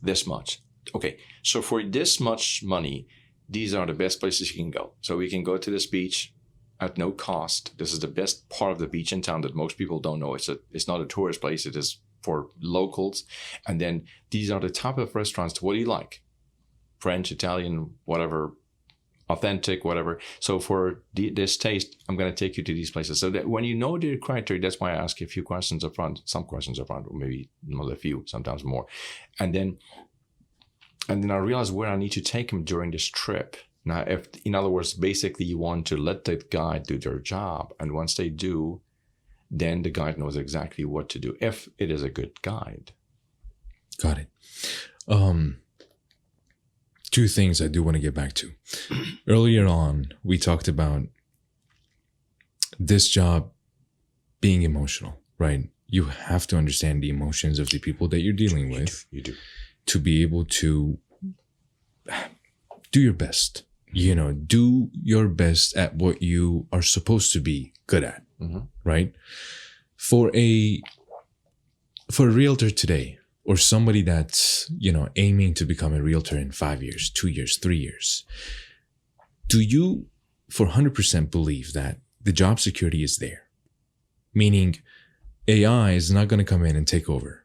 This much. Okay, so for this much money, these are the best places you can go. So we can go to this beach at no cost. This is the best part of the beach in town that most people don't know. It's not a tourist place. It is for locals. And then these are the type of restaurants. What do you like? French, Italian, whatever, authentic, whatever. So for this taste, I'm going to take you to these places. So that when you know the criteria, that's why I ask you a few questions up front, some questions up front, or maybe not a few, sometimes more. And then I realize where I need to take them during this trip. Now, if, in other words, basically you want to let the guide do their job. And once they do, then the guide knows exactly what to do, if it is a good guide. Got it. Two things I do want to get back to. Earlier on, we talked about this job being emotional, right? You have to understand the emotions of the people that you're dealing with. You do. To be able to do your best. Do your best at what you are supposed to be good at, right? For a realtor today, or somebody that's, aiming to become a realtor in 5 years, 2 years, 3 years, do you for 100% believe that the job security is there? Meaning AI is not going to come in and take over.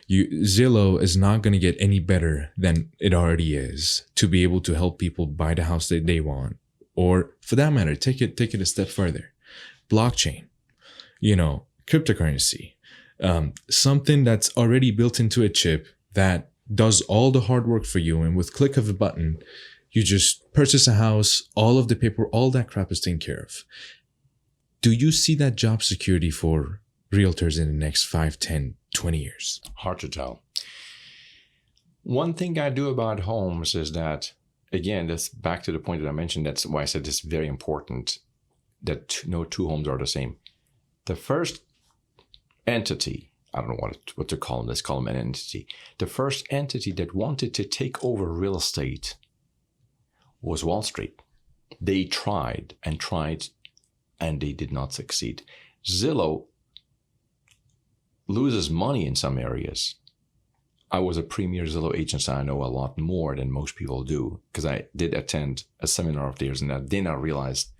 Zillow is not going to get any better than it already is to be able to help people buy the house that they want. Or for that matter, take it a step further. Blockchain, cryptocurrency, something that's already built into a chip that does all the hard work for you. And with click of a button, you just purchase a house, all of the paper, all that crap is taken care of. Do you see that job security for realtors in the next 5, 10, 20 years? Hard to tell. One thing I do about homes is that, again, that's back to the point that I mentioned. That's why I said it's very important that no two homes are the same. The first entity, I don't know what to call them, let's call them an entity. The first entity that wanted to take over real estate was Wall Street. They tried, and they did not succeed. Zillow loses money in some areas. I was a premier Zillow agent, so I know a lot more than most people do, because I did attend a seminar of theirs, and then I realized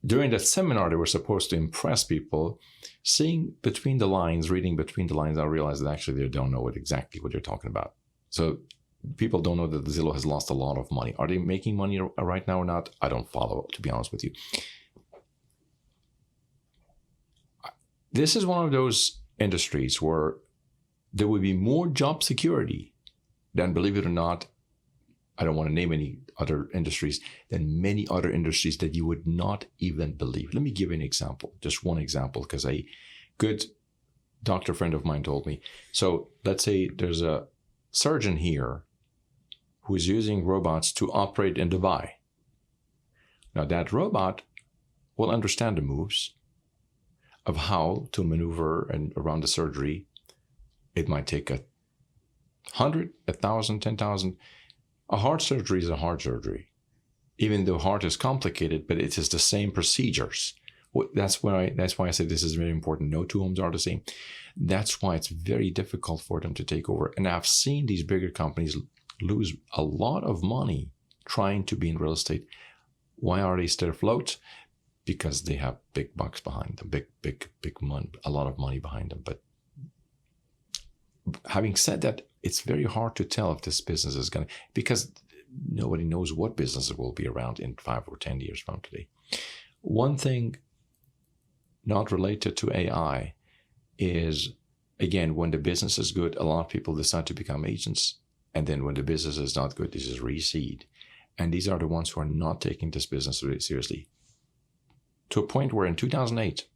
during that seminar, they were supposed to impress people. Seeing between the lines, reading between the lines, I realized that actually they don't know exactly what they're talking about. So people don't know that Zillow has lost a lot of money. Are they making money right now or not? I don't follow, to be honest with you. This is one of those industries where there would be more job security than, believe it or not, I don't want to name any other industries, than many other industries that you would not even believe. Let me give you an example, just one example, because a good doctor friend of mine told me. So let's say there's a surgeon here who is using robots to operate in Dubai. Now that robot will understand the moves of how to maneuver and around the surgery. It might take 100, 1,000, 10,000. A heart surgery is a heart surgery. Even though heart is complicated, but it is the same procedures. That's why I say this is very important. No two homes are the same. That's why it's very difficult for them to take over. And I've seen these bigger companies lose a lot of money trying to be in real estate. Why are they still afloat? Because they have big bucks behind them, big money, a lot of money behind them. But having said that, it's very hard to tell if this business is going to, because nobody knows what businesses will be around in 5 or 10 years from today. One thing not related to AI is, again, when the business is good, a lot of people decide to become agents. And then when the business is not good, this is reseed. And these are the ones who are not taking this business really seriously. To a point where in 2008,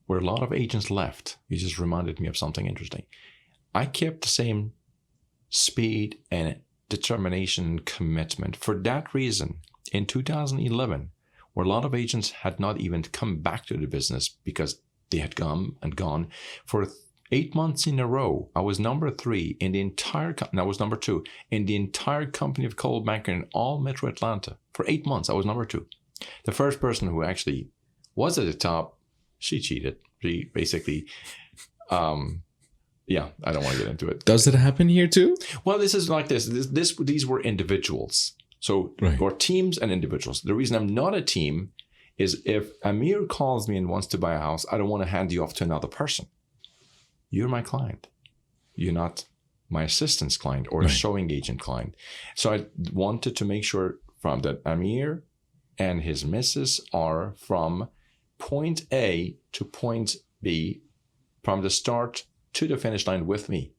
where a lot of agents left, you just reminded me of something interesting. I kept the same speed and determination and commitment. For that reason, in 2011, where a lot of agents had not even come back to the business because they had come and gone, for 8 months in a row, I was number 3 in the entire company. I was number 2 in the entire company of Coldwell Banker in all Metro Atlanta. For 8 months, I was number 2. The first person who actually was at the top, she cheated. She basically, yeah, I don't want to get into it. Does it happen here too? Well, this is like this. These were individuals. So, right. Or teams and individuals. The reason I'm not a team is if Amir calls me and wants to buy a house, I don't want to hand you off to another person. You're my client. You're not my assistant's client or a showing agent client. So I wanted to make sure from that Amir and his missus are from point A to point B, from the start to the finish line with me.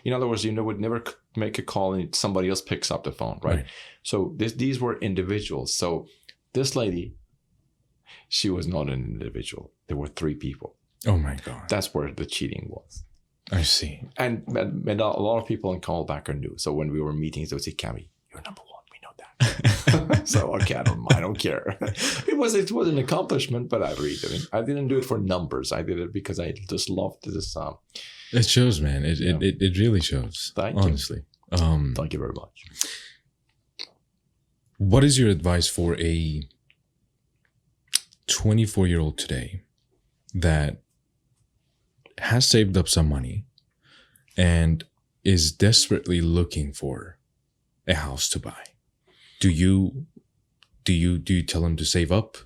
In other words, you would never make a call and somebody else picks up the phone, right? So these were individuals. So this lady, she was not an individual. There were 3 people. Oh my God. That's where the cheating was. I see. And a lot of people in Callbacker knew. So when we were meetings, they would say, Cami, you're number 1. We know that. So, okay, I don't care. It was an accomplishment, but I didn't do it for numbers. I did it because I just loved this. It shows, man. It really shows. Thank you. Honestly. Thank you very much. What is your advice for a 24-year-old today that has saved up some money and is desperately looking for a house to buy? Do you tell them to save up?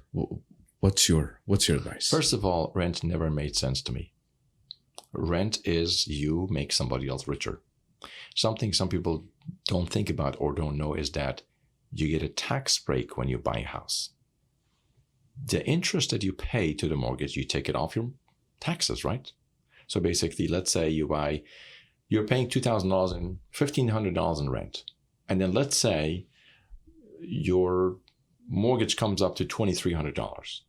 What's your advice? First of all, rent never made sense to me. Rent is you make somebody else richer. Something some people don't think about or don't know is that you get a tax break when you buy a house. The interest that you pay to the mortgage, you take it off your taxes, right? So basically, let's say you're paying $2,000 and $1,500 in rent. And then let's say your mortgage comes up to $2,300.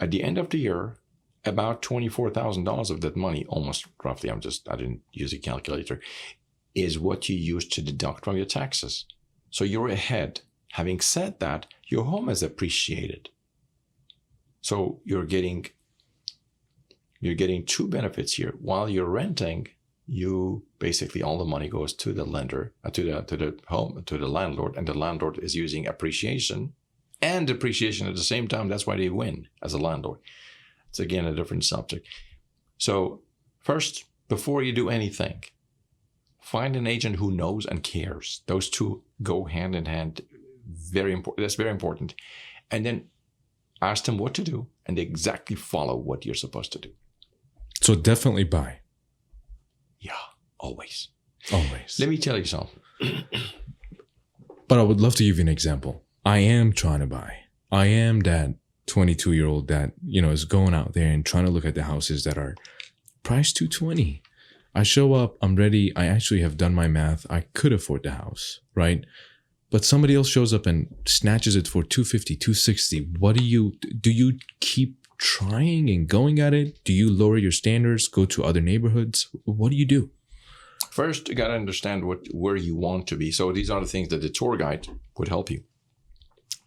At the end of the year, about $24,000 of that money, almost roughly, I didn't use a calculator, is what you use to deduct from your taxes. So you're ahead. Having said that, your home is appreciated. So you're getting 2 benefits here. While you're renting, you basically all the money goes to the lender, to the home, to the landlord, and the landlord is using appreciation and depreciation at the same time. That's why they win as a landlord. It's again a different subject. So first, before you do anything, find an agent who knows and cares. Those 2 go hand in hand. Very important. That's very important. And then ask them what to do and exactly follow what you're supposed to do. So definitely buy. Yeah, always. Always. Let me tell you something. But I would love to give you an example. I am trying to buy. I am that 22-year-old that, is going out there and trying to look at the houses that are priced $220. I show up, I'm ready. I actually have done my math. I could afford the house, right? but somebody else shows up and snatches it for 250, 260. What do you keep trying and going at it? Do you lower your standards, go to other neighborhoods? What do you do? First, you got to understand where you want to be. So these are the things that the tour guide would help you.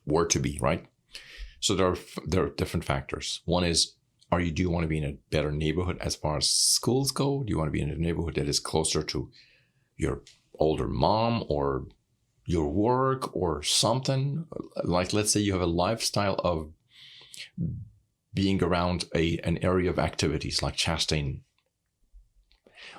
Where to be, right? So there are different factors. One is, do you want to be in a better neighborhood as far as schools go? Do you want to be in a neighborhood that is closer to your older mom or your work or something? Like, let's say you have a lifestyle of being around an area of activities like Chastain,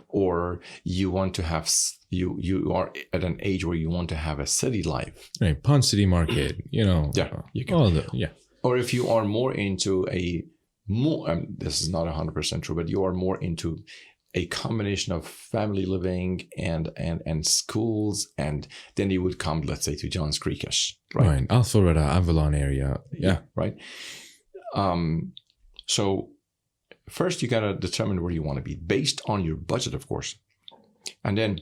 or you want to have, you are at an age where you want to have a city life. Right, Pond City Market, Yeah, you can. Yeah. Or if you are more into this is not 100% true, but you are more into a combination of family living and schools, and then you would come, let's say, to Johns Creekish, right? Alpharetta, Avalon area. Yeah. Right. So first you got to determine where you want to be based on your budget, of course. And then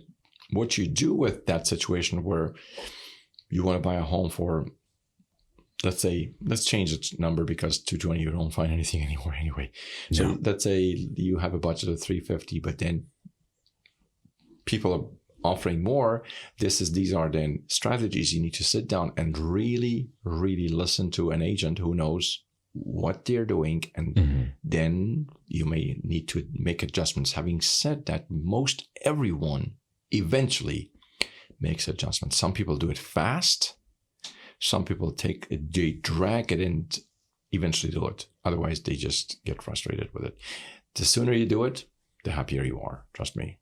what you do with that situation where you want to buy a home for, let's say, let's change its number because 220, you don't find anything anywhere anyway. So Yeah. let's say you have a budget of 350, but then people are offering more. These are then strategies. You need to sit down and really, really listen to an agent who knows what they're doing, and then you may need to make adjustments. Having said that, most everyone eventually makes adjustments. Some people do it fast. Some people they drag it and eventually do it. Otherwise, they just get frustrated with it. The sooner you do it, the happier you are. Trust me.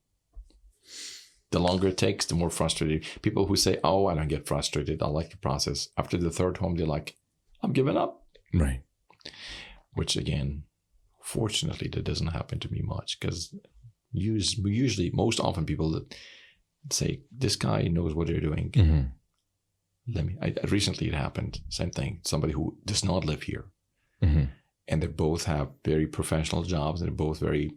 The longer it takes, the more frustrated. People who say, oh, I don't get frustrated, I like the process. After the third home, they're like, I'm giving up. Right. Which, again, fortunately, that doesn't happen to me much, because usually, most often, people that say, this guy knows what they're doing. Recently it happened, same thing. Somebody who does not live here. And they both have very professional jobs, and they're both very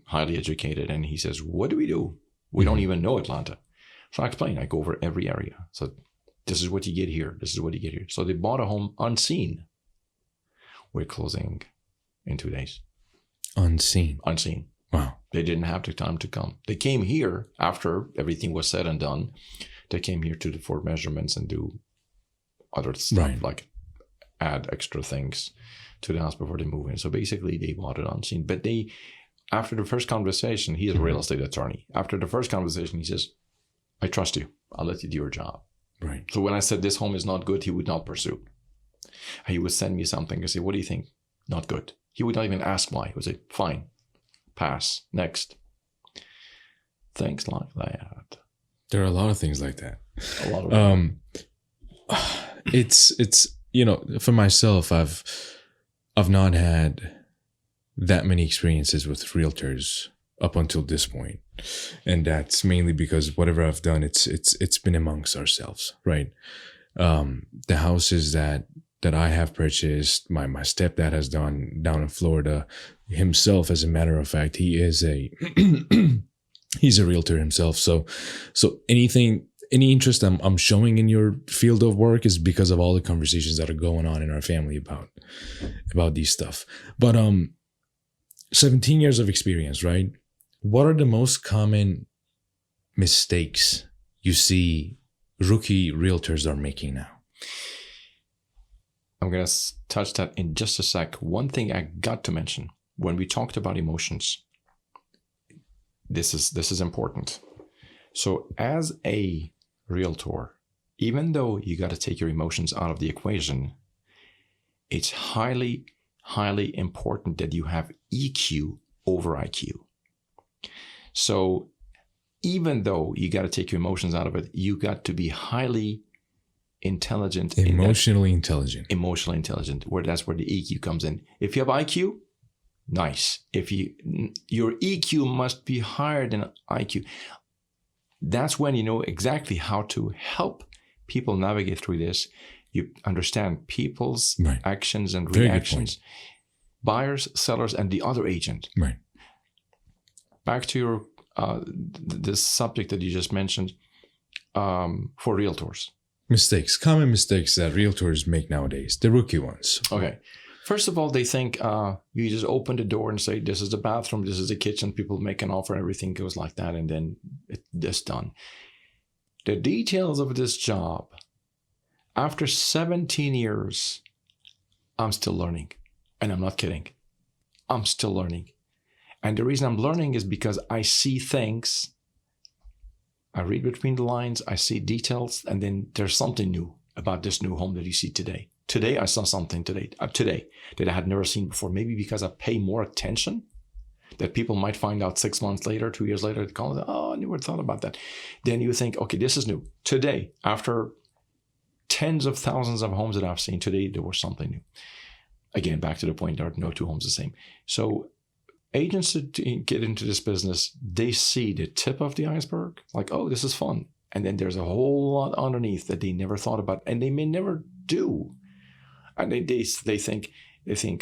highly educated. And he says, what do we do? We don't even know Atlanta. So I explain, I go over every area. So this is what you get here. This is what you get here. So they bought a home unseen. We're closing in 2 days. Unseen. Wow. They didn't have the time to come. They came here after everything was said and done. They came here to do for measurements and do other stuff, like add extra things to the house before they move in. So basically, they bought it unseen. But after the first conversation, he's a real estate attorney. After the first conversation, he says, I trust you. I'll let you do your job. Right. So when I said this home is not good, he would not pursue. He would send me something and say, what do you think? Not good. He would not even ask why. He would say, fine, pass, next. Things like that. There are a lot of things like that. A lot of It's for myself, I've not had that many experiences with realtors up until this point. And that's mainly because whatever I've done, it's been amongst ourselves, right? The houses that I have purchased, my stepdad has done down in Florida himself. As a matter of fact, he is he's a realtor himself. So any interest I'm showing in your field of work is because of all the conversations that are going on in our family about these stuff. But 17 years of experience, right? What are the most common mistakes you see rookie realtors are making now? I'm going to touch that in just a sec. One thing I got to mention when we talked about emotions, this is important. So as a realtor, even though you got to take your emotions out of the equation, it's highly, highly important that you have EQ over IQ. So even though you got to take your emotions out of it, you got to be highly intelligent. Emotionally intelligent. Emotionally intelligent, that's where the EQ comes in. If you have IQ, nice. Your EQ must be higher than IQ. That's when you know exactly how to help people navigate through this. You understand people's actions and reactions, buyers, sellers, and the other agent. Right. Back to your this subject that you just mentioned, for realtors. Common mistakes that realtors make nowadays, the rookie ones. Okay. First of all, they think you just open the door and say, this is the bathroom, this is the kitchen. People make an offer, everything goes like that, and then it's done. The details of this job, after 17 years, I'm still learning. And I'm not kidding. I'm still learning. And the reason I'm learning is because I see things. I read between the lines, I see details, and then there's something new about this new home that you see today. Today, I saw something today that I had never seen before. Maybe because I pay more attention, that people might find out 6 months later, 2 years later, call it, oh, I never thought about that. Then you think, okay, this is new. Today, after tens of thousands of homes that I've seen today, there was something new. Again, back to the point, there are no two homes the same. So agents that get into this business, they see the tip of the iceberg, like, oh, this is fun. And then there's a whole lot underneath that they never thought about, and they may never do. And they think,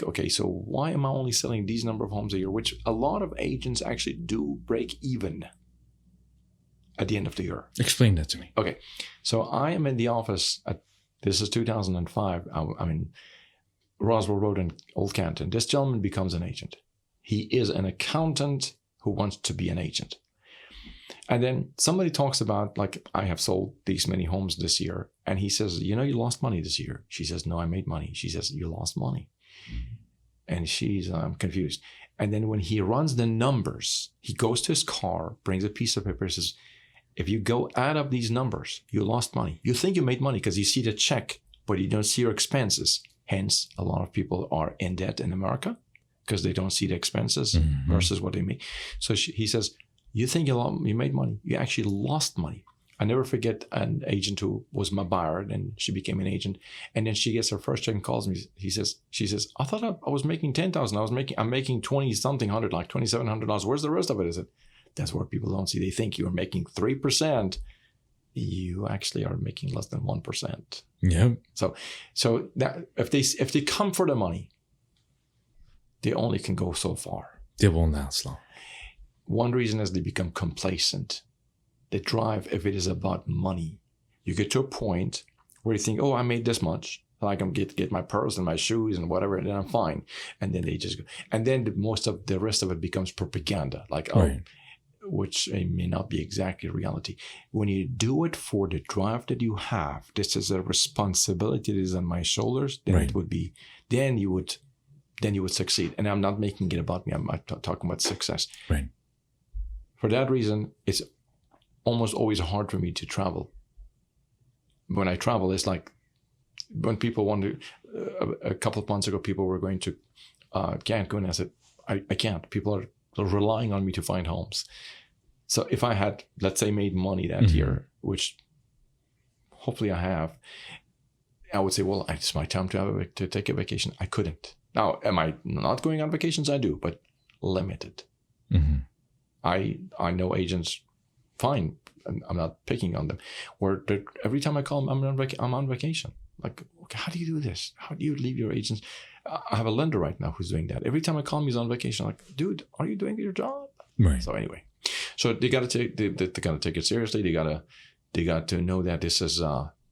okay, so why am I only selling these number of homes a year? Which a lot of agents actually do break even at the end of the year. Explain that to me. Okay, so I am in the office this is 2005. I'm in Roswell Road in Old Canton. This gentleman becomes an agent. He is an accountant who wants to be an agent. And then somebody talks about, like, I have sold these many homes this year. And he says, you know, you lost money this year. She says, no, I made money. She says, you lost money. And she's confused. And then when he runs the numbers, he goes to his car, brings a piece of paper, says, if you go add up these numbers, you lost money. You think you made money because you see the check, but you don't see your expenses. Hence, a lot of people are in debt in America because they don't see the expenses versus what they make. So he says, you think you made money. You actually lost money. I never forget an agent who was my buyer, and she became an agent. And then she gets her first check and calls me. She says, I thought I was making $10,000. I'm making 20 something hundred, like $2,700. Where's the rest of it? I said, that's what people don't see. They think you're making 3%. You actually are making less than 1%. Yeah. So that if they come for the money, they only can go so far. They won't last long. One reason is they become complacent. They drive, if it is about money. You get to a point where you think, oh, I made this much. I can get my purse and my shoes and whatever, and then I'm fine. And then they just go. And then the rest of it becomes propaganda. Like, which may not be exactly reality. When you do it for the drive that you have, this is a responsibility that is on my shoulders, then it would be, then you would succeed. And I'm not making it about me. I'm talking about success. Right. For that reason, it's almost always hard for me to travel. When I travel, it's like when people want to, a couple of months ago, people were going to Cancun. I said, I can't. People are relying on me to find homes. So if I had, let's say, made money that year, which hopefully I have, I would say, well, it's my time to take a vacation. I couldn't. Now, am I not going on vacations? I do, but limited. I know agents, fine, I'm not picking on them, where every time I call them, I'm on vacation. Like, okay, how do you do this? How do you leave your agents? I have a lender right now who's doing that. Every time I call him, he's on vacation. I'm like, dude, are you doing your job? Right. So anyway, so they got to take it seriously. They got to know that this is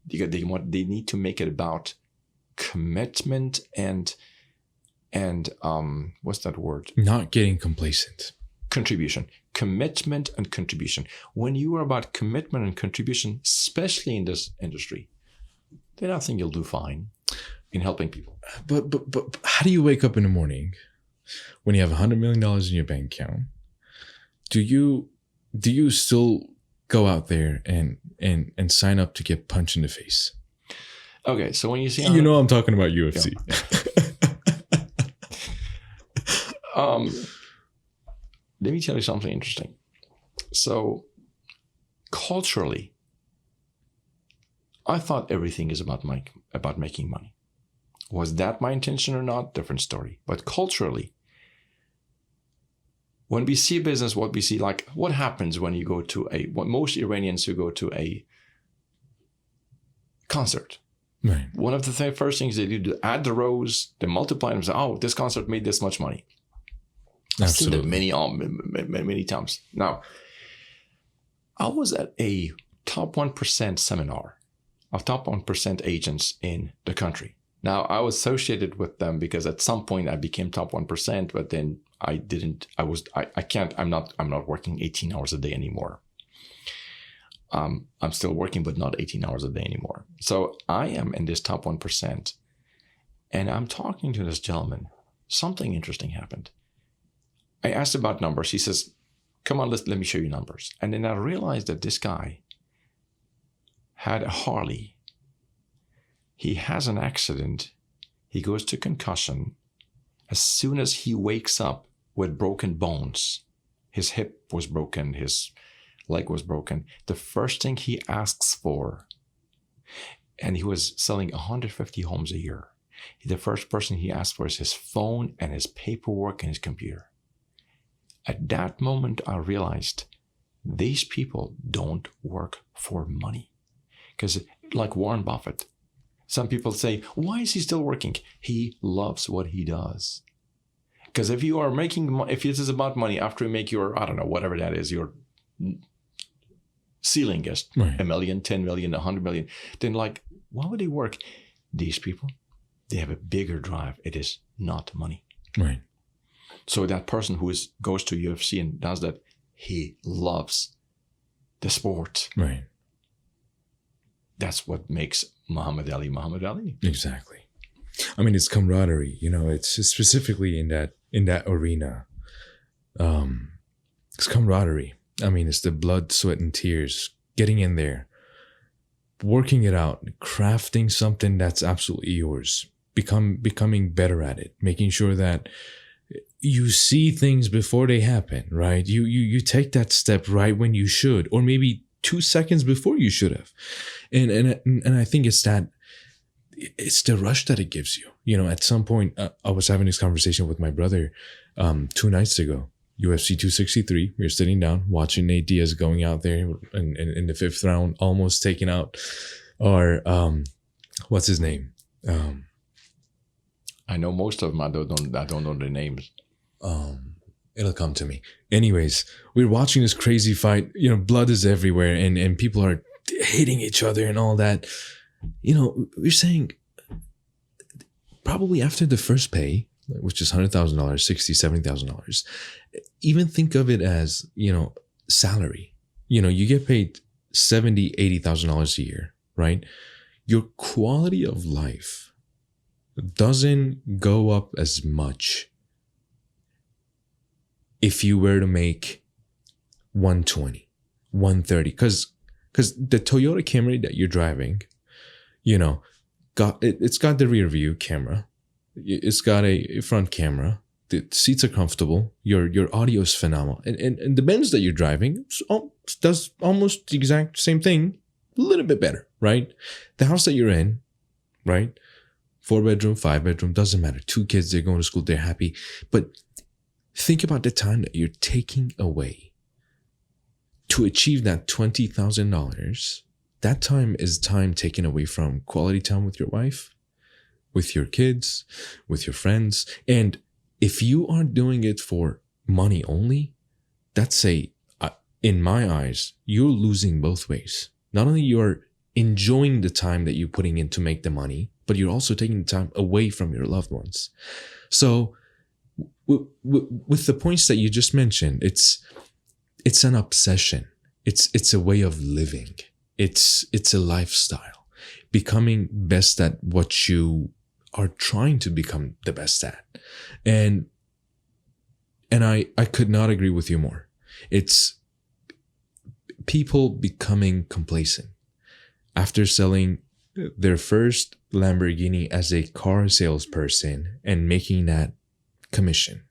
they need to make it about commitment and what's that word? Not getting complacent. Contribution, commitment and contribution. When you are about commitment and contribution, especially in this industry, then I think you'll do fine in helping people. But how do you wake up in the morning when you have $100 million in your bank account? Do you still go out there and sign up to get punched in the face? Okay, so when you see, I'm talking about UFC. Yeah. Let me tell you something interesting. So culturally, I thought everything is about making money. Was that my intention or not? Different story. But culturally, when we see business, what we see, like what happens when you go to what most Iranians who go to a concert. Right. One of the first things they do to add the rows, they multiply and say, oh, this concert made this much money. I've seen it many times. Now, I was at a top 1% seminar of top 1% agents in the country. Now, I was associated with them because at some point I became top 1%, but then I'm not working 18 hours a day anymore. I'm still working, but not 18 hours a day anymore. So I am in this top 1%, and I'm talking to this gentleman. Something interesting happened. I asked about numbers. He says, come on, let me show you numbers. And then I realized that this guy had a Harley. He has an accident. He goes to concussion. As soon as he wakes up with broken bones, his hip was broken, his leg was broken, the first thing he asks for, and he was selling 150 homes a year, the first person he asked for is his phone and his paperwork and his computer. At that moment, I realized these people don't work for money. Because like Warren Buffett, some people say, why is he still working? He loves what he does. Because if you are making, if it is about money, after you make your, I don't know, whatever that is, your ceiling is right. $1 million, 10 million, 100 million, then like, why would they work? These people, they have a bigger drive. It is not money. Right. So that person who goes to UFC and does that, he loves the sport. Right. That's what makes Muhammad Ali Muhammad Ali. Exactly. I mean, it's camaraderie. It's specifically in that arena. It's camaraderie. I mean, it's the blood, sweat, and tears. Getting in there, working it out, crafting something that's absolutely yours. Becoming better at it. Making sure that you see things before they happen. Right. You take that step right when you should, or maybe 2 seconds before you should have. And I think it's the rush that it gives you. At some point, I was having this conversation with my brother 2 nights ago. UFC 263. We were sitting down watching Nate Diaz going out there in the 5th round, almost taking out our what's his name? I know most of them. I don't know their names. It'll come to me. Anyways, we're watching this crazy fight. Blood is everywhere, and people are hitting each other and all that. We're saying probably after the first pay, which is $100,000, $60,000, $70,000, even think of it as, salary. You get paid $70,000, $80,000 a year, right? Your quality of life doesn't go up as much if you were to make 120, 130, because the Toyota Camry that you're driving, it's got the rear view camera, it's got a front camera, the seats are comfortable, your audio is phenomenal, and the Benz that you're driving does almost the exact same thing, a little bit better, right? The house that you're in, right? 4-bedroom, 5-bedroom, doesn't matter. 2 kids, they're going to school, they're happy, but think about the time that you're taking away to achieve that $20,000. That time is time taken away from quality time with your wife, with your kids, with your friends. And if you are doing it for money only, that's in my eyes, you're losing both ways. Not only you're enjoying the time that you're putting in to make the money, but you're also taking the time away from your loved ones. So with the points that you just mentioned, it's an obsession. It's a way of living. It's a lifestyle. Becoming best at what you are trying to become the best at. And I could not agree with you more. It's people becoming complacent after selling their first Lamborghini as a car salesperson and making that commission.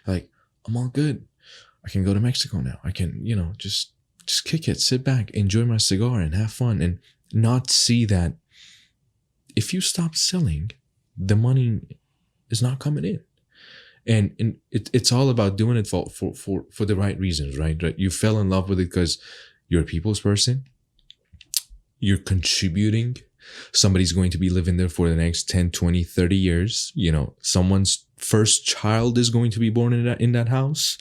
Like, I'm all good. I can go to Mexico now. I can, just kick it, sit back, enjoy my cigar and have fun, and not see that if you stop selling, the money is not coming in. And it's all about doing it for the right reasons, right? You fell in love with it because you're a people's person. You're contributing. Somebody's going to be living there for the next 10, 20, 30 years. Someone's first child is going to be born in that house.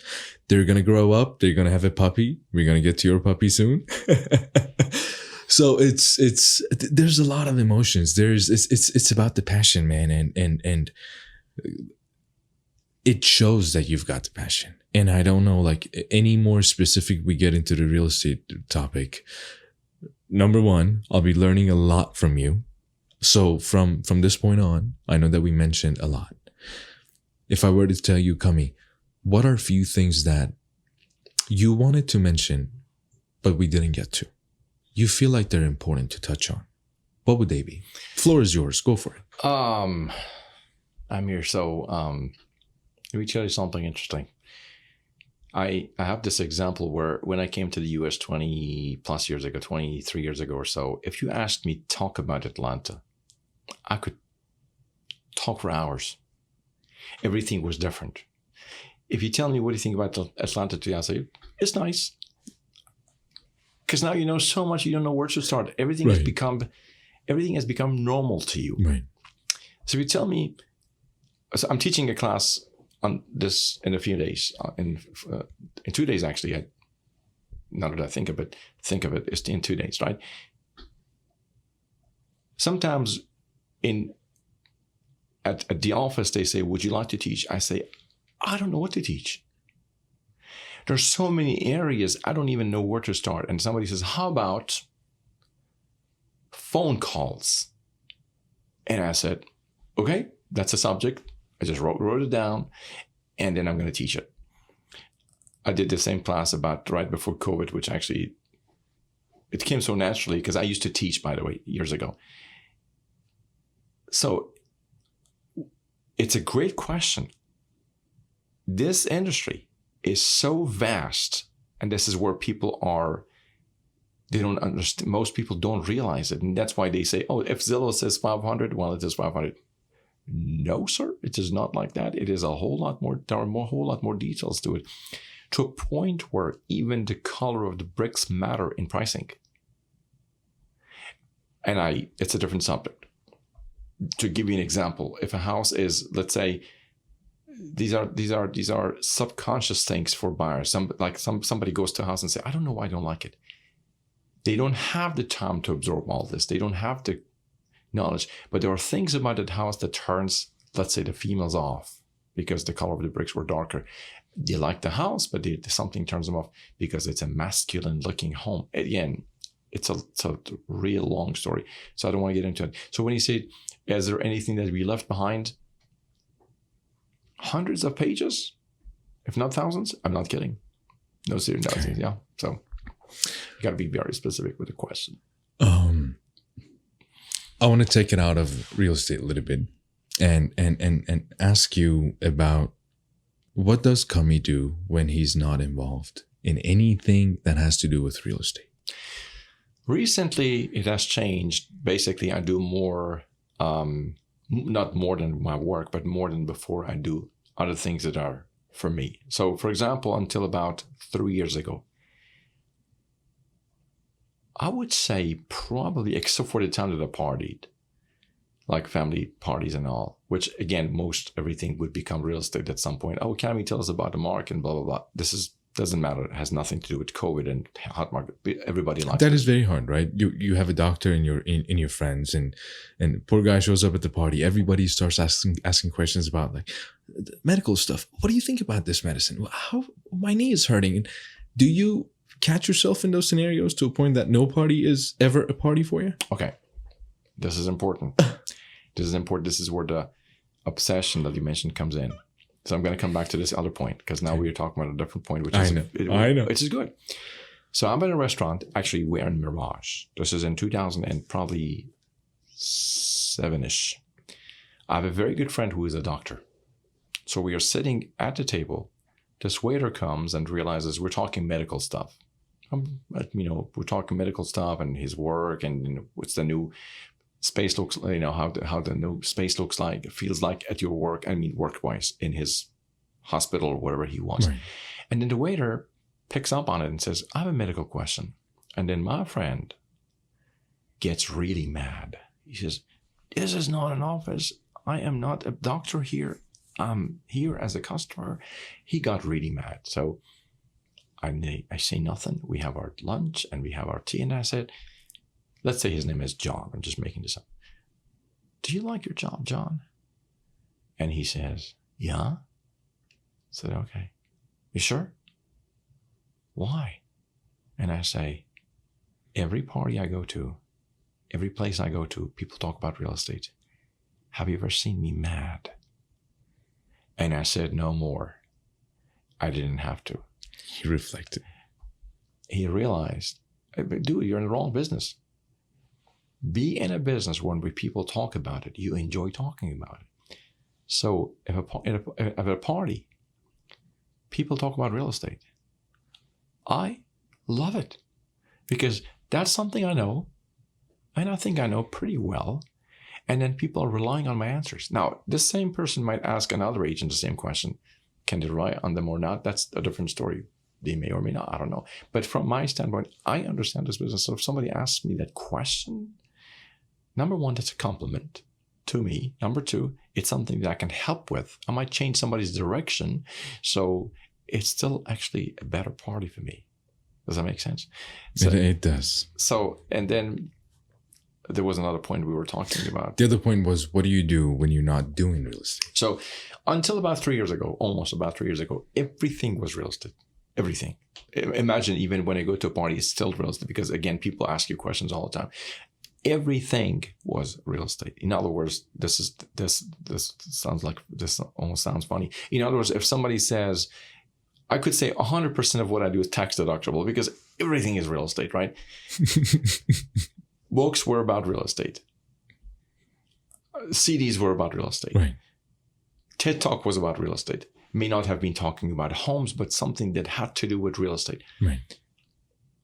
They're going to grow up. They're going to have a puppy. We're going to get to your puppy soon. So there's a lot of emotions. It's about the passion, man, and it shows that you've got the passion. And I don't know, like, any more specific we get into the real estate topic. Number one, I'll be learning a lot from you. So from this point on, I know that we mentioned a lot. If I were to tell you, Kami, what are a few things that you wanted to mention, but we didn't get to? You feel like they're important to touch on. What would they be? Floor is yours. Go for it. Amir, so let me tell you something interesting. I have this example where when I came to the US 20 plus years ago, 23 years ago or so, if you asked me to talk about Atlanta, I could talk for hours. Everything was different. If you tell me what do you think about Atlanta today, I'll say, it's nice. Because now you know so much, you don't know where to start. Everything has become normal to you. Right. So if you tell me, so I'm teaching a class on this in a few days, in 2 days actually. Now that I think of it, it's in 2 days, right? Sometimes at the office they say, "Would you like to teach?" I say, "I don't know what to teach. There's so many areas I don't even know where to start." And somebody says, "How about phone calls?" And I said, "Okay, that's a subject." I just wrote it down, and then I'm going to teach it. I did the same class about right before COVID, which actually, it came so naturally because I used to teach, by the way, years ago. So it's a great question. This industry is so vast, and this is where people are, they don't understand, most people don't realize it. And that's why they say, oh, if Zillow says 500, well, it is 500. No, sir, it is not like that. It is a whole lot more, there are a whole lot more details to it, to a point where even the color of the bricks matter in pricing. And it's a different subject. To give you an example, if a house is, let's say, these are subconscious things for buyers. Somebody goes to a house and say, I don't know why I don't like it. They don't have the time to absorb all this. They don't have the knowledge. But there are things about that house that turns, let's say, the females off because the color of the bricks were darker. They like the house, but something turns them off because it's a masculine-looking home. Again, it's a real long story, so I don't want to get into it. So when you say, is there anything that we left behind? Hundreds of pages, if not thousands. I'm not kidding. No, seriously, okay. Yeah. So you got to be very specific with the question. I want to take it out of real estate a little bit and ask you about, what does Kami do when he's not involved in anything that has to do with real estate? Recently, it has changed. Basically, I do more, not more than my work, but more than before. I do other things that are for me. So, for example, until about 3 years ago, I would say probably, except for the time that I partied, like family parties and all, which again, everything would become real estate at some point. Oh, can you tell us about the market and blah, blah, blah. Doesn't matter. It has nothing to do with COVID and hot market. Everybody likes that. Is very hard, right? You have a doctor in your friends, and poor guy shows up at the party. Everybody starts asking questions about like medical stuff. What do you think about this medicine? How my knee is hurting. Do you catch yourself in those scenarios to a point that no party is ever a party for you? Okay, this is important. This is important. This is where the obsession that you mentioned comes in. So I'm going to come back to this other point because now we're talking about a different point, which is I know. Which is good. So I'm in a restaurant. Actually, we're in Mirage. This is in 2000 and probably 7-ish. I have a very good friend who is a doctor. So we are sitting at the table. This waiter comes and realizes we're talking medical stuff. We're talking medical stuff and his work and what's the new space looks, how the new space looks like, feels like at your work. I mean, work-wise in his hospital or wherever he was. Right. And then the waiter picks up on it and says, I have a medical question. And then my friend gets really mad. He says, this is not an office. I am not a doctor here. I'm here as a customer. He got really mad. So I say nothing. We have our lunch and we have our tea. And I said, let's say his name is John. I'm just making this up. Do you like your job, John? And he says, yeah. I said, okay. You sure? Why? And I say, every party I go to, every place I go to, people talk about real estate. Have you ever seen me mad? And I said, no more. I didn't have to. He reflected. He realized, dude, you're in the wrong business. Be in a business when people talk about it. You enjoy talking about it. So if at a party, people talk about real estate, I love it because that's something I know, and I think I know pretty well. And then people are relying on my answers. Now, this same person might ask another agent the same question. Can they rely on them or not? That's a different story. They may or may not. I don't know. But from my standpoint, I understand this business. So if somebody asks me that question, number one, that's a compliment to me. Number two, it's something that I can help with. I might change somebody's direction. So it's still actually a better party for me. Does that make sense? So, it does. So, and then there was another point we were talking about. The other point was, what do you do when you're not doing real estate? So until about 3 years ago, almost about 3 years ago, everything was real estate. Everything. Imagine even when I go to a party, it's still real estate because, again, people ask you questions all the time. Everything was real estate. In other words, this almost sounds funny. In other words, if somebody says, I could say 100% of what I do is tax deductible because everything is real estate, right? Books were about real estate. CDs were about real estate. Right. TED Talk was about real estate. May not have been talking about homes, but something that had to do with real estate. Right.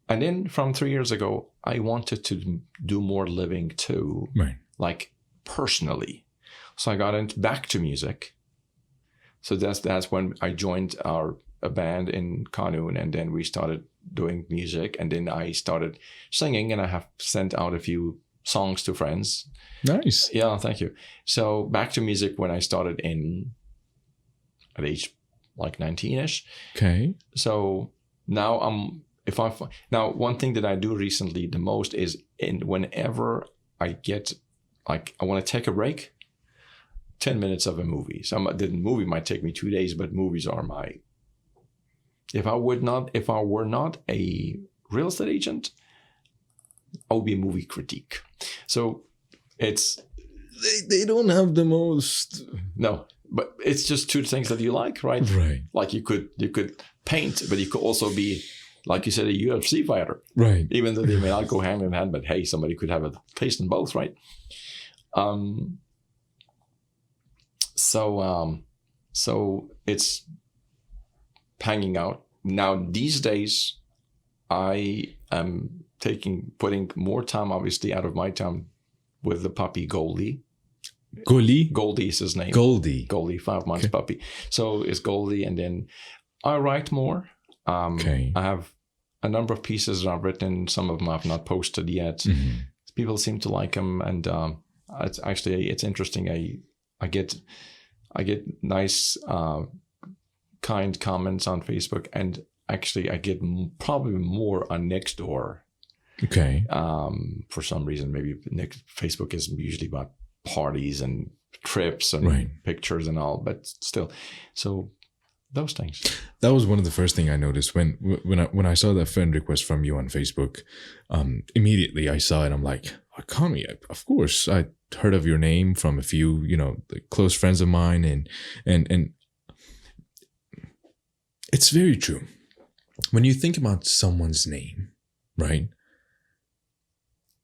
And then from 3 years ago, I wanted to do more living too, right, like personally. So I got back to music. So that's when I joined a band in Kanun, and then we started doing music, and then I started singing, and I have sent out a few songs to friends. Nice. Yeah, thank you. So back to music when I started at age like 19-ish. Okay. So now now one thing that I do recently the most is whenever I get like I want to take a break, 10 minutes of a movie. The movie might take me 2 days, but movies are my. If I were not a real estate agent, I would be a movie critique. So it's they don't have the most. No, but it's just two things that you like, right? Right. Like you could paint, but you could also be, like you said, a UFC fighter. Right. Even though they may not go hand in hand, but hey, somebody could have a taste in both, right? So it's hanging out. Now these days, I am putting more time, obviously, out of my time with the puppy Goldie. Goldie is his name. Goldie, 5 months puppy. So it's Goldie, and then I write more. I have a number of pieces that I've written. Some of them I've not posted yet. Mm-hmm. People seem to like them, and it's interesting. I get nice, kind comments on Facebook, and actually I get probably more on Nextdoor. Okay. For some reason, maybe Facebook is usually about parties and trips and pictures and all, but still, so those things. That was one of the first things I noticed when I saw that friend request from you on Facebook. Immediately I saw it. I'm like, oh, Kami, of course. I heard of your name from a few, close friends of mine, and it's very true. When you think about someone's name, right?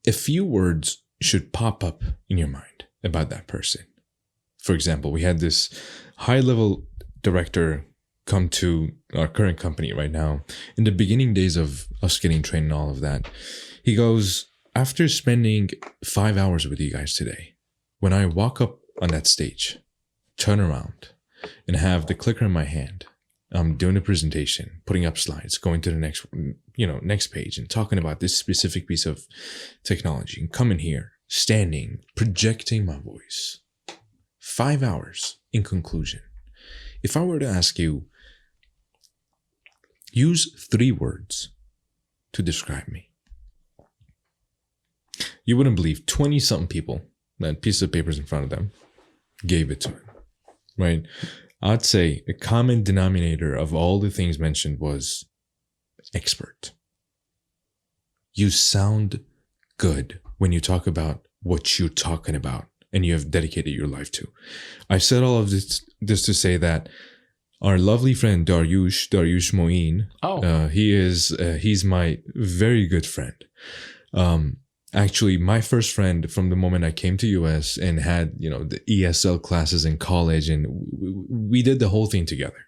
A few words should pop up in your mind about that person. For example, we had this high-level director come to our current company right now. In the beginning days of us getting trained and all of that, he goes, after spending 5 hours with you guys today, when I walk up on that stage, turn around, and have the clicker in my hand, I'm doing a presentation, putting up slides, going to the next page and talking about this specific piece of technology, and coming here, standing, projecting my voice. 5 hours in conclusion. If I were to ask you, use 3 words to describe me. You wouldn't believe 20 something people, that piece of papers in front of them, gave it to him, right? I'd say a common denominator of all the things mentioned was expert. You sound good when you talk about what you're talking about and you have dedicated your life to. I said all of this to say that our lovely friend Dariush Moin, he's my very good friend. Actually, my first friend from the moment I came to US and had, the ESL classes in college, and we did the whole thing together.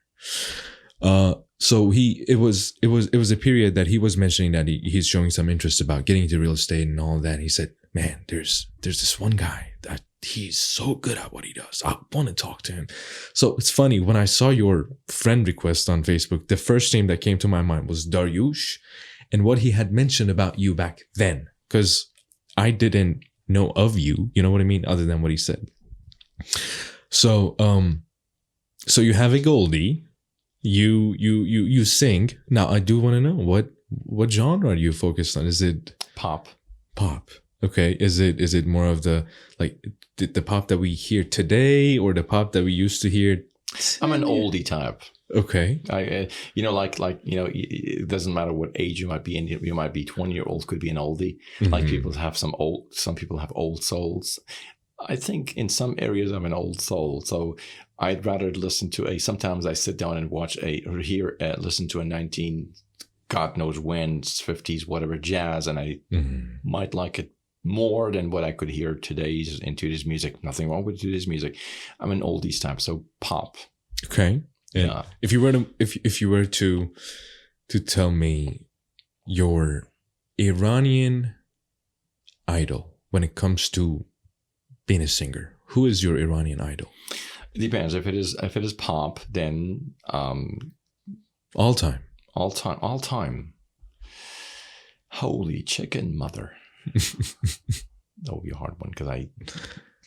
So it was a period that he was mentioning that he's showing some interest about getting into real estate and all that. He said, man, there's this one guy that he's so good at what he does. I want to talk to him. So it's funny, when I saw your friend request on Facebook, the first name that came to my mind was Dariush and what he had mentioned about you back then. Because I didn't know of you, you know what I mean? Other than what he said. So you have a Goldie, you sing. Now I do want to know what genre are you focused on? Is it pop? Okay. Is it more of the pop that we hear today or the pop that we used to hear? I'm an oldie type. Okay. It doesn't matter what age you might be in. You might be 20-year-old, could be an oldie. Mm-hmm. Like some people have old souls. I think in some areas I'm an old soul. So I'd rather listen to sometimes I sit down and listen to a God knows when, 50s, whatever, jazz. And I might like it more than what I could hear in today's music. Nothing wrong with today's music. I'm an oldies type. So pop. Okay. And yeah. If you were to tell me your Iranian idol when it comes to being a singer, who is your Iranian idol? It depends. If it is pop, then all time. Holy chicken mother. That would be a hard one because I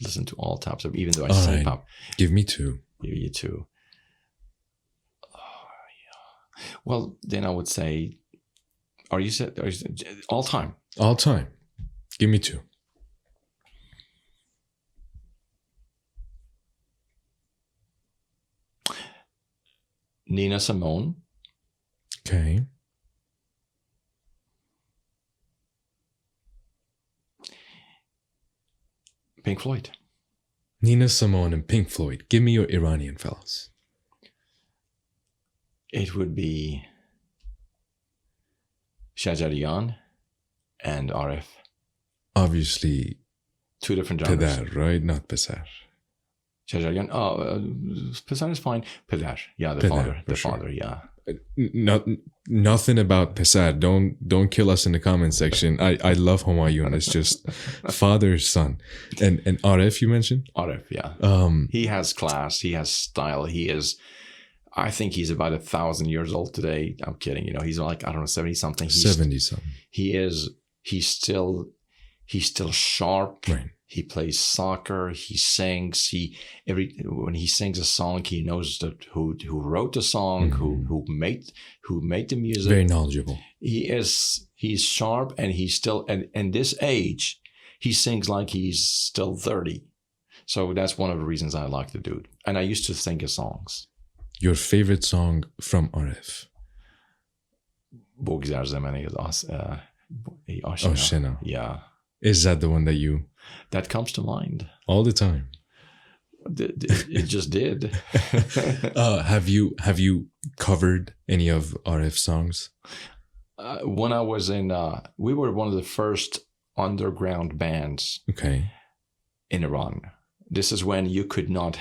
listen to all types of, even though I sing pop. Give me two. Give you two. Well, then I would say, are you all time? All time. Give me two. Nina Simone. Okay. Pink Floyd. Nina Simone and Pink Floyd. Give me your Iranian fellas. It would be Shajarian and Arif. Obviously, two different genres. Pedar, right? Not Pesar. Shajarian. Pesar is fine. Pedar, yeah, the father, yeah. Nothing about Pesar. Don't kill us in the comment section. I love Humayun. It's just father, son. And Arif, you mentioned? Arif, yeah. He has class. He has style. I think he's about 1,000 years old today. I'm kidding. He's like, I don't know, 70 something. 70 something. He's still sharp. Right. He plays soccer. He sings. When he sings a song, he knows who wrote the song, who made the music. Very knowledgeable. He's sharp, and he's still and this age, he sings like he's still 30. So that's one of the reasons I like the dude. And I used to sing his songs. Your favorite song from Arif? Bogzar Zemeni Ashena. Yeah. Is that the one that comes to mind? All the time. It just did. Have you covered any of Arif's songs? When I was we were one of the first underground bands. Okay. In Iran. This is when you could not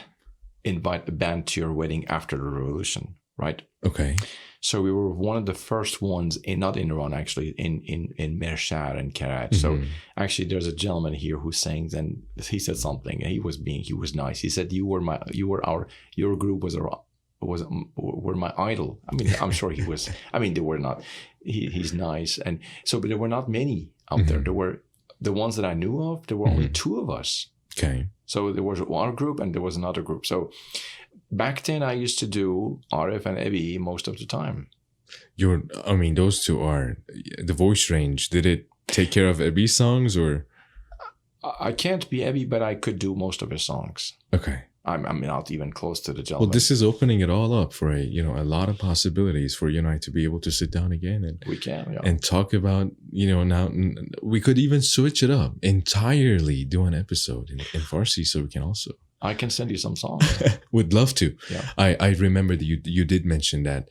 invite the band to your wedding after the revolution, right? Okay. So we were one of the first ones not in Iran, actually, in Mershar and Karaj. So actually, there's a gentleman here who sings, and he said something, and he was nice. He said, your group were my idol. I mean, I'm sure he was. I mean, they were not. He's nice, and so, but there were not many out there. There were the ones that I knew of. There were only two of us. Okay. So there was one group and there was another group. So back then I used to do Arif and Ebi most of the time. Those two are the voice range. Did it take care of Ebi's songs or? I can't be heavy, but I could do most of his songs. Okay. I'm not even close to the Well, gentleman. this is opening it all up for a lot of possibilities for you and I to be able to sit down again we can, yeah. and talk about, now we could even switch it up entirely, do an episode in Farsi so we can also. I can send you some songs. Would love to. Yeah. I remember that you did mention that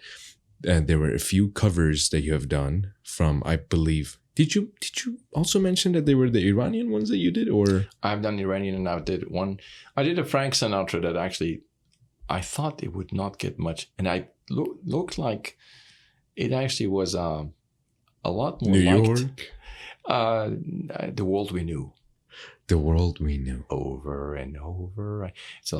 there were a few covers that you have done from, I believe. Did you also mention that they were the Iranian ones that you did, or? I've done Iranian, and I did a Frank Sinatra that actually I thought it would not get much, and I looked like it actually was a lot more New liked. York. The World We Knew. The World We Knew. Over and over. So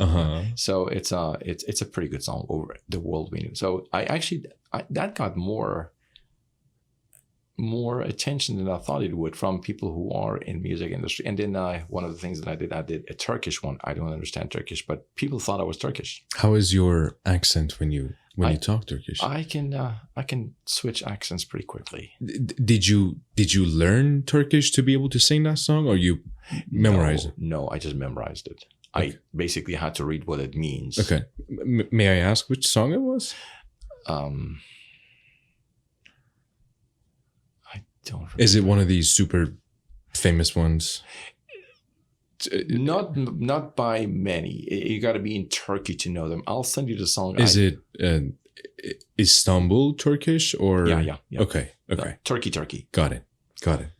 so it's a pretty good song. Over The World We Knew. So that got more attention than I thought it would from people who are in music industry. And then one of the things that I did a Turkish one. I don't understand Turkish, but people thought I was Turkish. How is your accent when you talk Turkish? I can switch accents pretty quickly. Did you learn Turkish to be able to sing that song, or you memorize it? No, I just memorized it. Okay. I basically had to read what it means. Okay. May I ask which song it was? I don't remember. Is it one of these super famous ones? Not by many. You got to be in Turkey to know them. I'll send you the song. Is it Istanbul Turkish or? Yeah. Okay. Turkey. Got it.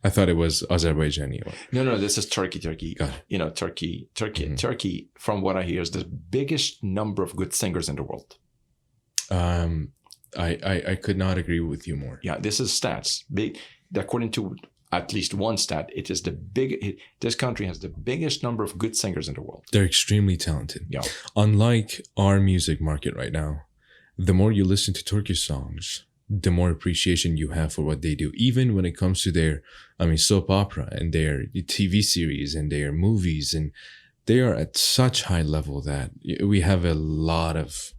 I thought it was Azerbaijani. No. This is Turkey. Got it. Turkey. Mm-hmm. Turkey. From what I hear, is the biggest number of good singers in the world. I could not agree with you more. Yeah, this is stats. According to at least one stat, it is this country has the biggest number of good singers in the world. They're extremely talented. Yeah. Unlike our music market right now, the more you listen to Turkish songs, the more appreciation you have for what they do. Even when it comes to their, soap opera and their TV series and their movies, and they are at such high level that we have a lot of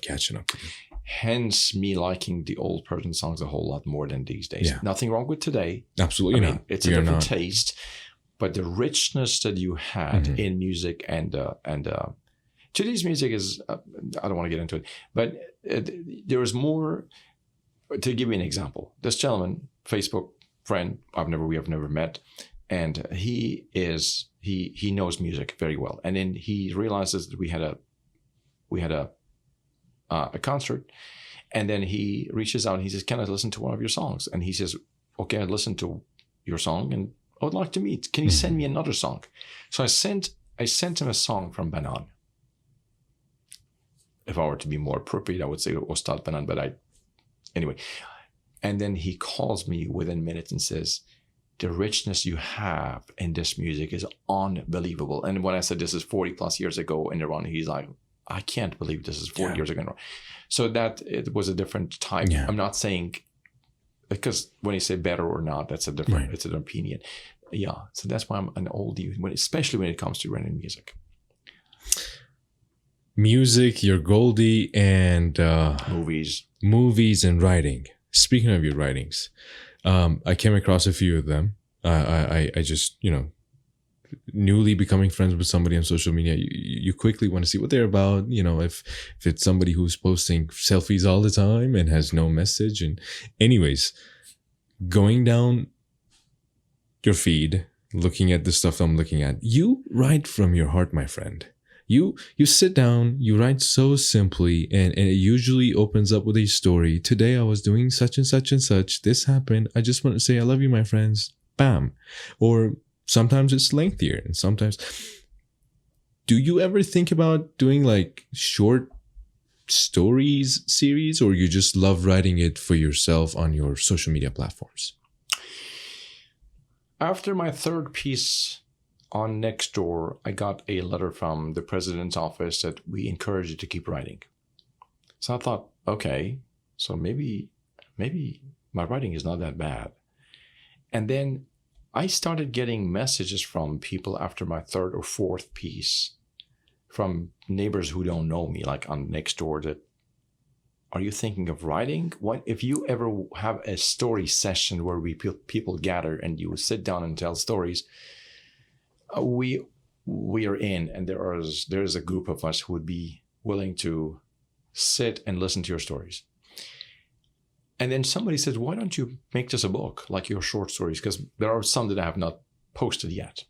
catching up to do. Hence me liking the old Persian songs a whole lot more than these days. Yeah. Nothing wrong with today. Absolutely not. It's a different taste, but the richness that you had in music and today's music is, I don't want to get into it, but there is more. To give you an example, this gentleman, Facebook friend, we have never met, and he knows music very well. And then he realizes that we had a concert, and then he reaches out and he says, "Can I listen to one of your songs?" And he says, "Okay, I listened to your song and I would like to meet. Can you send me another song?" So I sent him a song from Banan. If I were to be more appropriate, I would say Ostad Banan, but anyway. And then he calls me within minutes and says, "The richness you have in this music is unbelievable." And when I said this is 40 plus years ago in Iran, he's like, "I can't believe this is 40 years ago in Iran." So that it was a different type. Yeah. I'm not saying, because when you say better or not, that's a different, It's an opinion. Yeah. So that's why I'm an oldie, especially when it comes to Iranian music. Music, your Goldie, and movies and writing. Speaking of your writings, I came across a few of them. I just, newly becoming friends with somebody on social media, you quickly want to see what they're about. If it's somebody who's posting selfies all the time and has no message. And anyways, going down your feed, looking at the stuff I'm looking at, you write from your heart, my friend. You sit down, you write so simply, and it usually opens up with a story. Today I was doing such and such and such. This happened. I just want to say I love you, my friends. Bam. Or sometimes it's lengthier, and sometimes. Do you ever think about doing like short stories series, or you just love writing it for yourself on your social media platforms? After my third piece on Nextdoor, I got a letter from the president's office that we encourage you to keep writing. So I thought, okay, so maybe my writing is not that bad. And then I started getting messages from people after my third or fourth piece, from neighbors who don't know me, like on Nextdoor, that, "Are you thinking of writing? What if you ever have a story session where people gather and you sit down and tell stories? we are in, and there is a group of us who would be willing to sit and listen to your stories. And then somebody says, why don't you make this a book, like your short stories? Because there are some that I have not posted yet.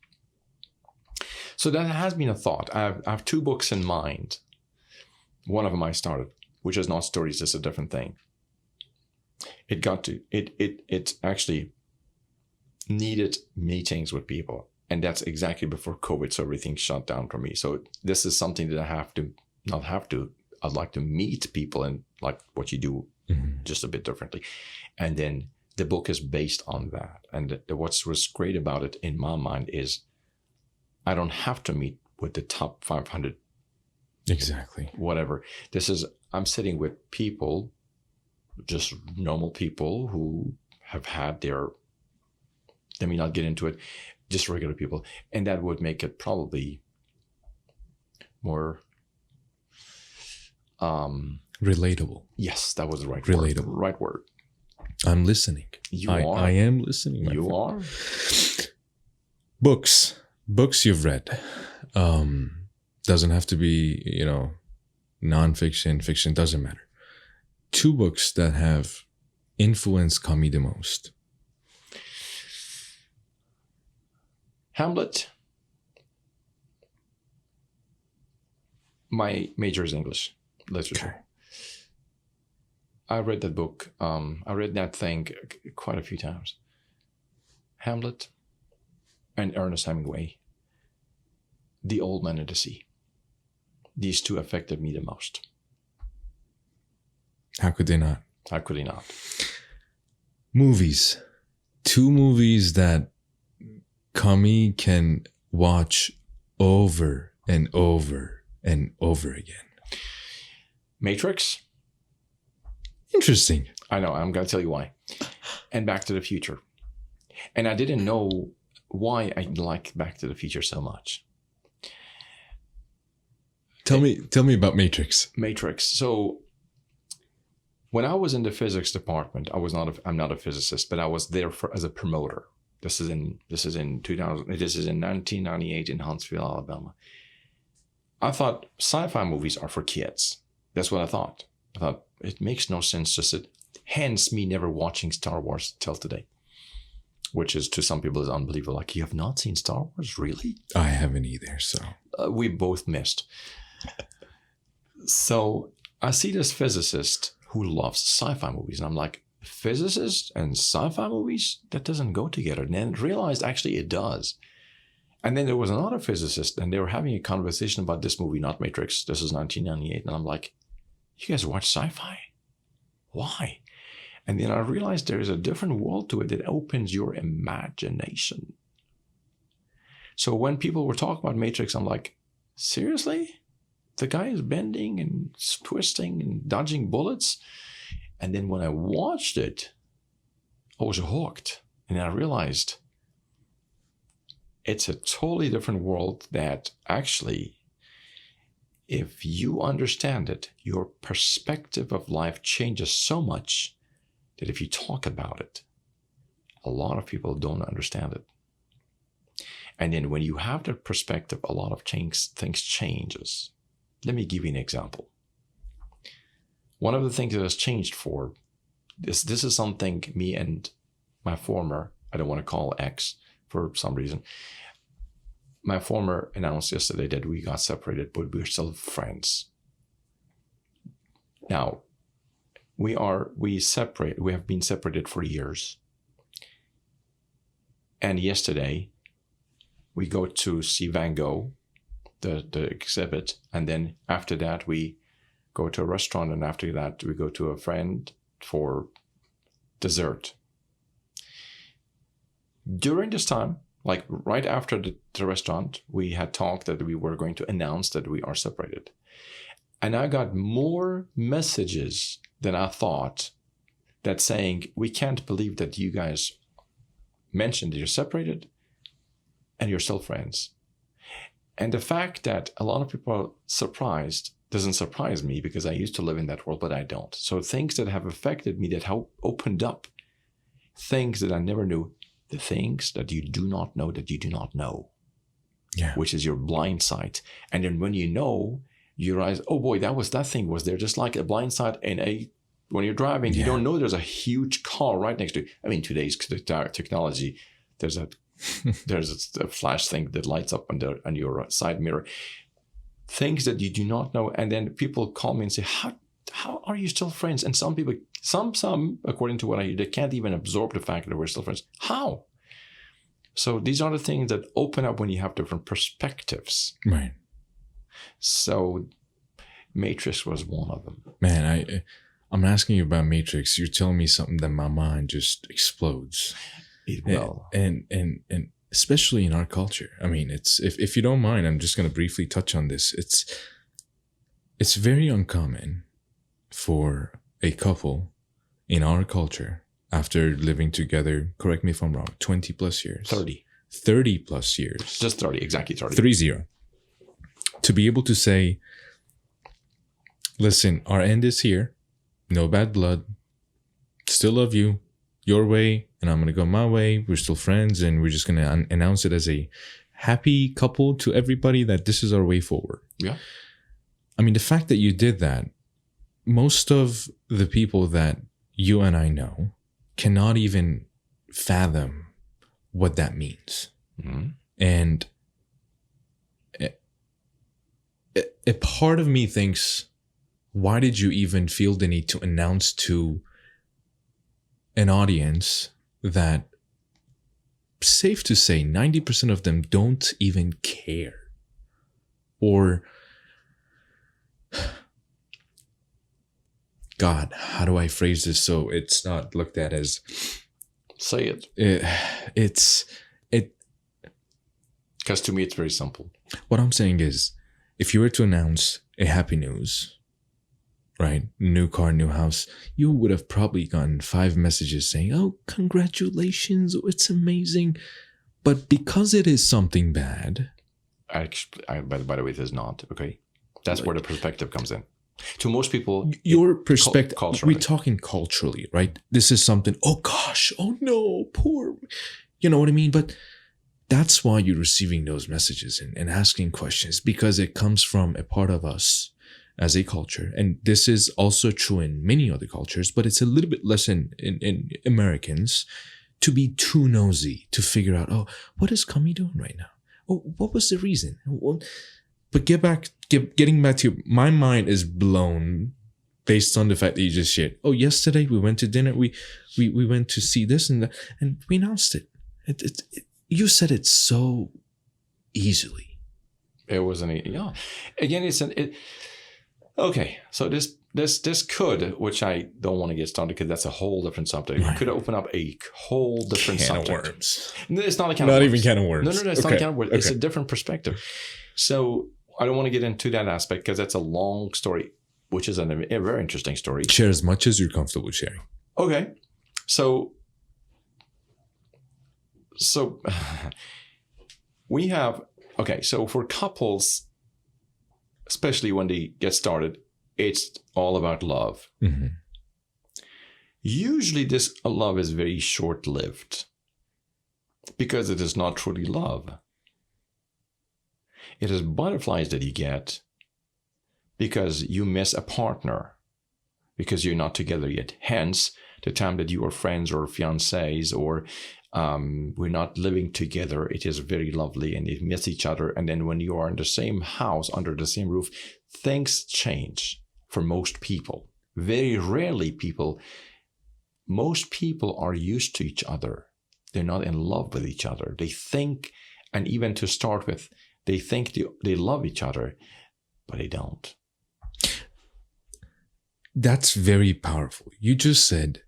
So that has been a thought. I have 2 books in mind. One of them I started, which is not stories, it's a different thing. It actually needed meetings with people. And that's exactly before COVID, so everything shut down for me. So this is something that I'd like to meet people and like what you do just a bit differently. And then the book is based on that. And what's great about it in my mind is I don't have to meet with the top 500. Exactly. Whatever. I'm sitting with people, just normal people who have had let me not get into it, just regular people. And that would make it probably more relatable. Yes, that was the right Relatable. word. Right word. I'm listening. I am listening. You are? Books you've read. Doesn't have to be, nonfiction, fiction, doesn't matter. 2 books that have influenced Kami the most. Hamlet. My major is English literature. Okay. I read that book. I read that thing quite a few times. Hamlet and Ernest Hemingway. The Old Man and the Sea. These 2 affected me the most. How could they not? How could they not? Movies. 2 movies that Kami can watch over and over and over again. Matrix. Interesting. I know. I'm going to tell you why. And Back to the Future. And I didn't know why I liked Back to the Future so much. Tell me about Matrix. Matrix. So when I was in the physics department, I'm not a physicist, but I was there as a promoter. This is in 1998 in Huntsville, Alabama. I thought sci-fi movies are for kids. That's what I thought. I thought it makes no sense to sit. Hence me never watching Star Wars till today, which is to some people is unbelievable. Like, you have not seen Star Wars, really? I haven't either. So we both missed. So I see this physicist who loves sci-fi movies, and I'm like, physicist and sci-fi movies? That doesn't go together. And then realized actually it does. And then there was another physicist, and they were having a conversation about this movie, not Matrix. This is 1998. And I'm like, you guys watch sci-fi? Why? And then I realized there is a different world to it that opens your imagination. So when people were talking about Matrix, I'm like, seriously? The guy is bending and twisting and dodging bullets? And then when I watched it, I was hooked. And I realized it's a totally different world that actually, if you understand it, your perspective of life changes so much that if you talk about it, a lot of people don't understand it. And then when you have that perspective, a lot of things changes. Let me give you an example. One of the things that has changed for this is something me and my former, I don't want to call ex for some reason, my former announced yesterday that we got separated, but we're still friends. Now, we have been separated for years. And yesterday, we go to see Van Gogh, the exhibit, and then after that, we go to a restaurant, and after that, we go to a friend for dessert. During this time, like right after the restaurant, we had talked that we were going to announce that we are separated. And I got more messages than I thought that saying, we can't believe that you guys mentioned that you're separated and you're still friends. And the fact that a lot of people are surprised doesn't surprise me because I used to live in that world, but I don't. So things that have affected me, that have opened up things that I never knew, the things that you do not know that you do not know. Yeah. which is your blind sight. And then when you know, you realize, oh boy, that thing was there, just like a blind sight when you're driving, you don't know there's a huge car right next to you. I mean, today's technology, there's a flash thing that lights up on your side mirror. Things that you do not know. And then people call me and say, how are you still friends? And some people, some according to what I hear, they can't even absorb the fact that we're still friends. How? So these are the things that open up when you have different perspectives. Right. So Matrix was one of them. Man, I'm asking you about Matrix. You're telling me something that my mind just explodes. It will. And especially in our culture. I mean, it's if you don't mind, I'm just going to briefly touch on this. It's very uncommon for a couple in our culture, after living together, correct me if I'm wrong, 20 plus years. 30 plus years. Just 30, exactly 30. 30. To be able to say, listen, our end is here. No bad blood. Still love you. Your way, and I'm going to go my way. We're still friends, and we're just going to announce it as a happy couple to everybody that this is our way forward. Yeah. I mean, the fact that you did that, most of the people that you and I know cannot even fathom what that means. Mm-hmm. And a part of me thinks, why did you even feel the need to announce to an audience that, safe to say, 90% of them don't even care? Or, God, how do I phrase this so it's not looked at as... Say it. Because to me, it's very simple. What I'm saying is, if you were to announce a happy news, right, new car, new house, you would have probably gotten 5 messages saying, oh, congratulations, oh, it's amazing. But because it is something bad... by the way, it is not, okay? That's where the perspective comes in. To most people... Your perspective, culturally. we're talking culturally, right? This is something, oh gosh, oh no, poor... You know what I mean? But that's why you're receiving those messages and asking questions, because it comes from a part of us as a culture. And this is also true in many other cultures, but it's a little bit less in Americans, to be too nosy, to figure out, oh, what is Kami doing right now? Oh, what was the reason? Well, but getting back to you, my mind is blown based on the fact that you just shared. Oh, yesterday we went to dinner. We went to see this and that, and we announced it. You said it so easily. It wasn't, yeah. Again, okay. So this could, which I don't want to get started because that's a whole different subject. Right. It could open up a whole different subject. Can of worms. No, it's not a can of worms. Not even can of worms. No, it's not a can of worms. It's a different perspective. So I don't want to get into that aspect because that's a long story, which is a very interesting story. Share as much as you're comfortable sharing. Okay. So we have, okay, so for couples, especially when they get started, it's all about love. Mm-hmm. Usually this love is very short-lived because it is not truly love. It is butterflies that you get because you miss a partner, because you're not together yet. Hence, the time that you are friends or fiancés or we're not living together, it is very lovely and they miss each other. And then when you are in the same house, under the same roof, things change for most people. Very rarely most people are used to each other. They're not in love with each other. They think, and even to start with, they think they love each other, but they don't. That's very powerful. You just said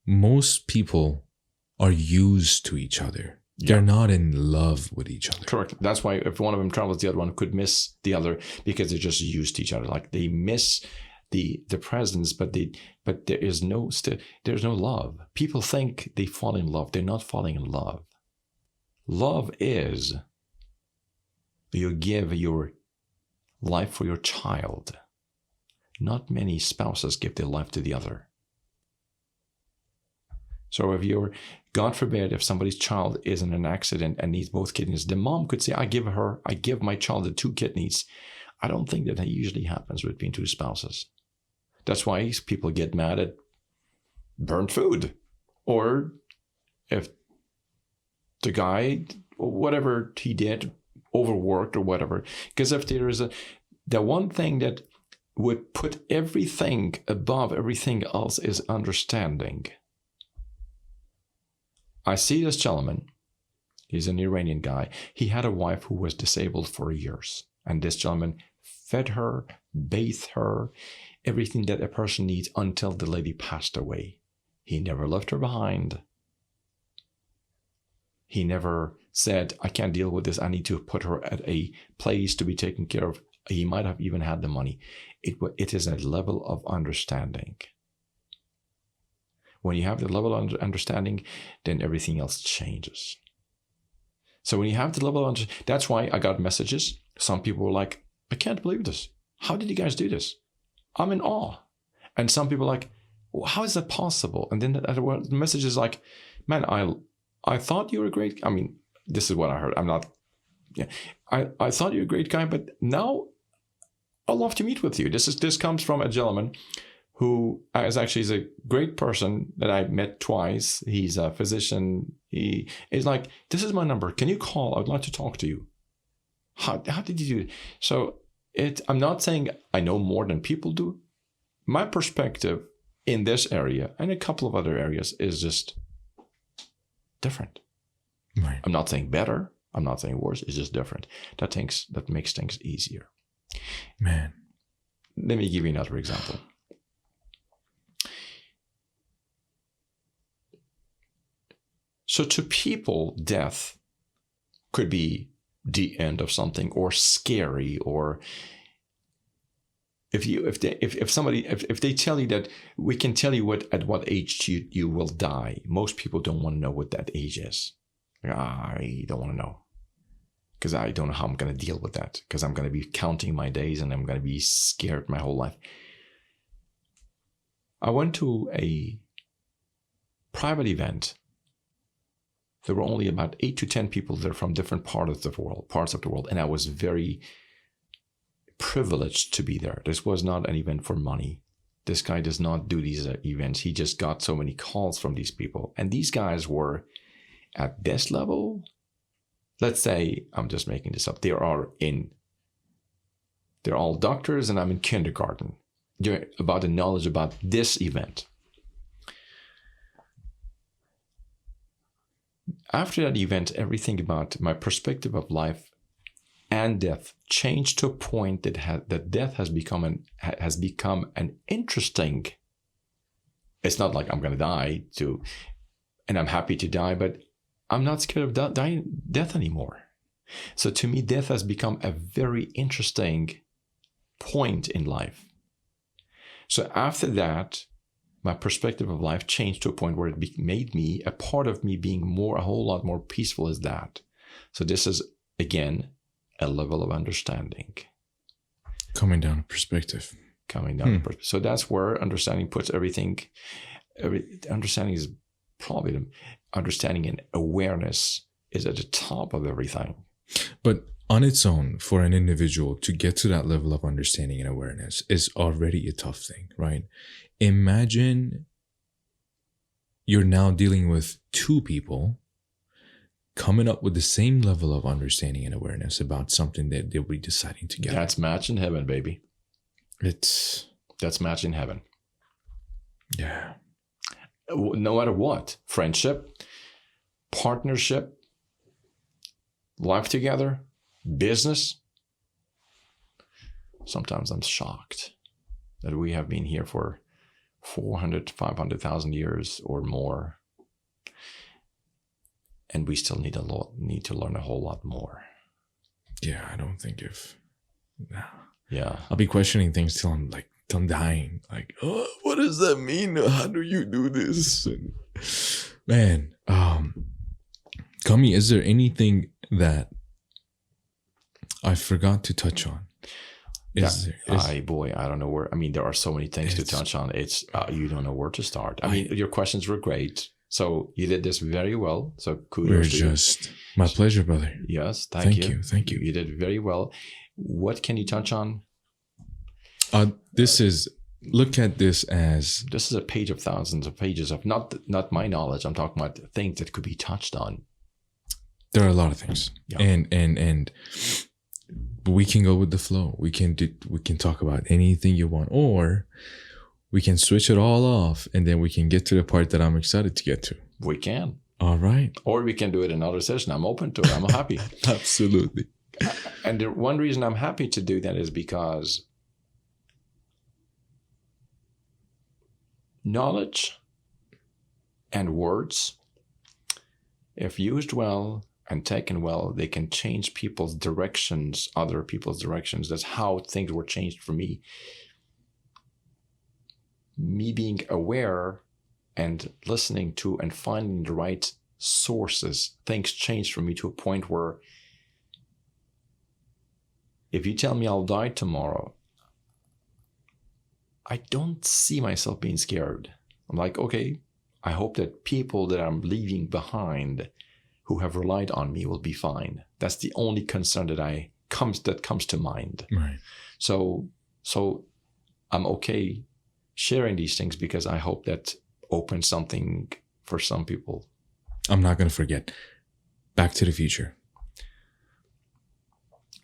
most people are used to each other. Yeah. They're not in love with each other. Correct. That's why if one of them travels, the other one could miss the other because they're just used to each other. Like they miss the presence, but there's no love. People think they fall in love. They're not falling in love. Love is you give your life for your child. Not many spouses give their life to the other. So if you're, God forbid, if somebody's child is in an accident and needs both kidneys, the mom could say, I give my child the 2 kidneys. I don't think that usually happens between 2 spouses. That's why people get mad at burnt food. Or if the guy, whatever he did, overworked or whatever. Because if there is the one thing that would put everything above everything else is understanding. I see this gentleman. He's an Iranian guy. He had a wife who was disabled for years. And this gentleman fed her, bathed her, everything that a person needs until the lady passed away. He never left her behind. He never said, I can't deal with this. I need to put her at a place to be taken care of. He might have even had the money. It is a level of understanding. When you have the level of understanding, then everything else changes. So when you have the level of understanding, that's why I got messages. Some people were like, I can't believe this. How did you guys do this? I'm in awe. And some people are like, well, how is that possible? And then the message is like, man, I thought you were a great, I mean, this is what I heard. I'm not, yeah. I thought you were a great guy, but now I'd love to meet with you. This comes from a gentleman who is actually a great person that I met twice. He's a physician. He is like, this is my number. Can you call? I'd like to talk to you. How did you do it? So I'm not saying I know more than people do. My perspective in this area and a couple of other areas is just different. Right. I'm not saying better. I'm not saying worse. It's just different. That makes things easier. Man. Let me give you another example. So to people, death could be the end of something or scary, or if they tell you that we can tell you at what age you will die, most people don't want to know what that age is. I don't want to know because I don't know how I'm going to deal with that, because I'm going to be counting my days and I'm going to be scared my whole life. I went to a private event. There were only about 8 to 10 people there from different parts of the world, and I was very privileged to be there. This was not an event for money. This guy does not do these events. He just got so many calls from these people, and these guys were at this level. Let's say, I'm just making this up. They're all doctors, and I'm in kindergarten. About the knowledge about this event. After that event, everything about my perspective of life and death changed to a point that death has become an interesting. It's not like I'm going to die and I'm happy to die, but I'm not scared of death anymore. So to me, death has become a very interesting point in life. So after that, my perspective of life changed to a point where it made me, a part of me being a whole lot more peaceful as that. So this is, again, a level of understanding. Coming down to perspective. So that's where understanding puts everything. Understanding is probably understanding and awareness is at the top of everything. But on its own, for an individual to get to that level of understanding and awareness is already a tough thing, right? Imagine you're now dealing with 2 people coming up with the same level of understanding and awareness about something that they'll be deciding together. That's match in heaven, baby. That's match in heaven. Yeah. No matter what, friendship, partnership, life together, business. Sometimes I'm shocked that we have been here for 400 to 500,000 years or more, and we still need to learn a whole lot more. Yeah, I don't think Yeah, I'll be questioning things till I'm dying. Like, oh, what does that mean? How do you do this? And, man, Kami, is there anything that I forgot to touch on? I don't know where. I mean, there are so many things to touch on. It's you don't know where to start. I mean, your questions were great. So you did this very well. So We're kudos to you. just my pleasure, brother. Yes, Thank you. Thank you. You did very well. What can you touch on? This is, look at this as, This is a page of thousands of pages of not my knowledge. I'm talking about things that could be touched on. there are a lot of things, Yeah. and we can go with the flow. We can talk about anything you want, or we can switch it all off, and then we can get to the part that I'm excited to get to. We can. All right. Or we can do it another session. I'm open to it. I'm happy. Absolutely. And the one reason I'm happy to do that is because knowledge and words, if used well and taken well, they can change people's directions, other people's directions. That's how things were changed for me. Me being aware and listening to and finding the right sources, things changed for me to a point where if you tell me I'll die tomorrow, I don't see myself being scared. I'm like, okay, I hope that people that I'm leaving behind who have relied on me will be fine. That's the only concern that comes to mind. Right. So I'm okay sharing these things because I hope that opens something for some people. I'm not going to forget. Back to the Future.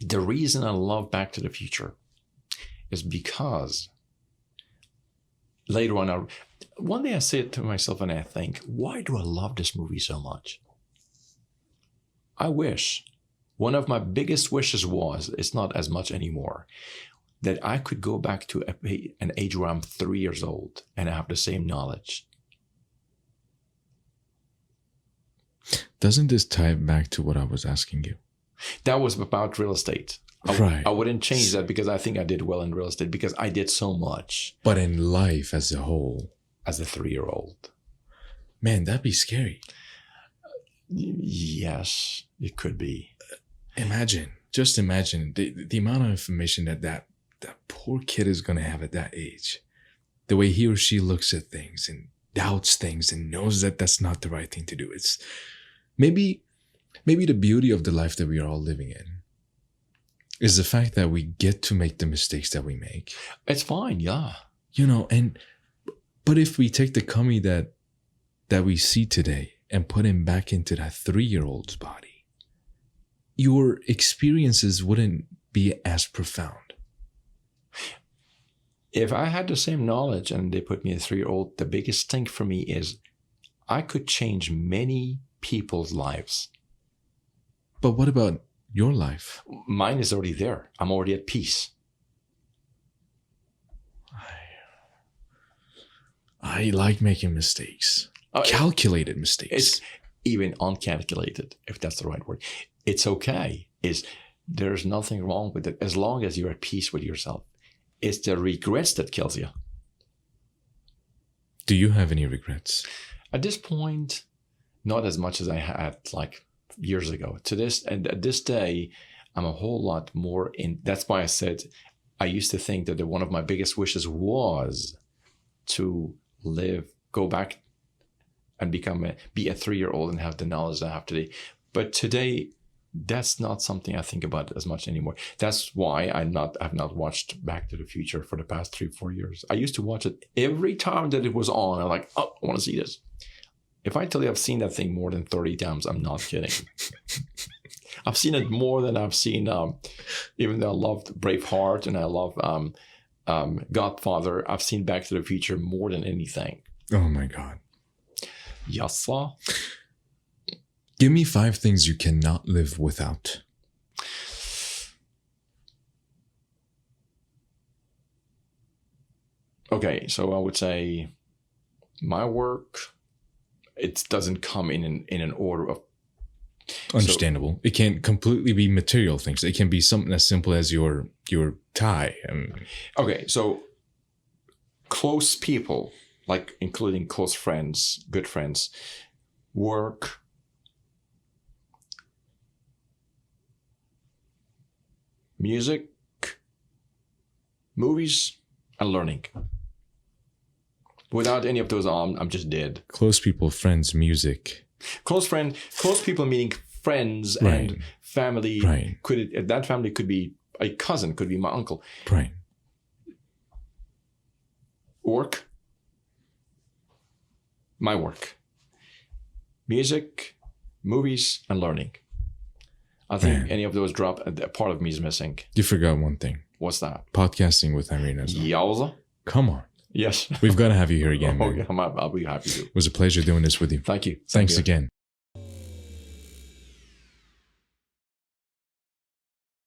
The reason I love Back to the Future is because later on, one day I say it to myself and I think, why do I love this movie so much? I wish, one of my biggest wishes was, it's not as much anymore, that I could go back to an age where I'm 3 years old and I have the same knowledge. Doesn't this tie back to what I was asking you? That was about real estate. Right. I wouldn't change that because I think I did well in real estate because I did so much. But in life as a whole. As a 3-year-old. Man, that'd be scary. Yes, it could be. Just imagine the amount of information that poor kid is going to have at that age. The way he or she looks at things and doubts things and knows that that's not the right thing to do. It's maybe the beauty of the life that we are all living in is the fact that we get to make the mistakes that we make. It's fine, yeah. But if we take the Kami that we see today and put him back into that 3-year-old's body, your experiences wouldn't be as profound. If I had the same knowledge and they put me a 3-year-old, the biggest thing for me is I could change many people's lives. But what about your life? Mine is already there. I'm already at peace. I like making mistakes. Calculated mistakes. It's even uncalculated, if that's the right word. It's okay. There's nothing wrong with it as long as you're at peace with yourself. It's the regrets that kills you. Do you have any regrets? At this point, not as much as I had like years ago. At this day, I'm a whole lot more in. That's why I said I used to think that one of my biggest wishes was to go back and be a 3-year-old and have the knowledge I have today. But today, that's not something I think about as much anymore. That's why I've not watched Back to the Future for the past 3-4 years. I used to watch it every time that it was on. I'm like, oh, I want to see this. If I tell you I've seen that thing more than 30 times, I'm not kidding. I've seen it more than I've seen, even though I loved Braveheart and I love Godfather, I've seen Back to the Future more than anything. Oh my God. Yes, sir. Give me 5 things you cannot live without. Okay, so I would say my work, it doesn't come in an order of... Understandable. So, it can't completely be material things. It can be something as simple as your tie. Okay, so close people, like including close friends, good friends, work, music, movies, and learning. Without any of those, I'm just dead. Close people, friends, music. Close people meaning friends Right. and family. Right. That family could be a cousin, could be my uncle. Right. Work. My work. Music, movies, and learning. I think Man. any of those drop, a part of me is missing. You forgot one thing. What's that? Podcasting with Amirnezam. Yowza? Come on. Yes. We've got to have you here again, Oh, man. yeah, I'll be happy to. It was a pleasure doing this with you. Thank you. Thanks again.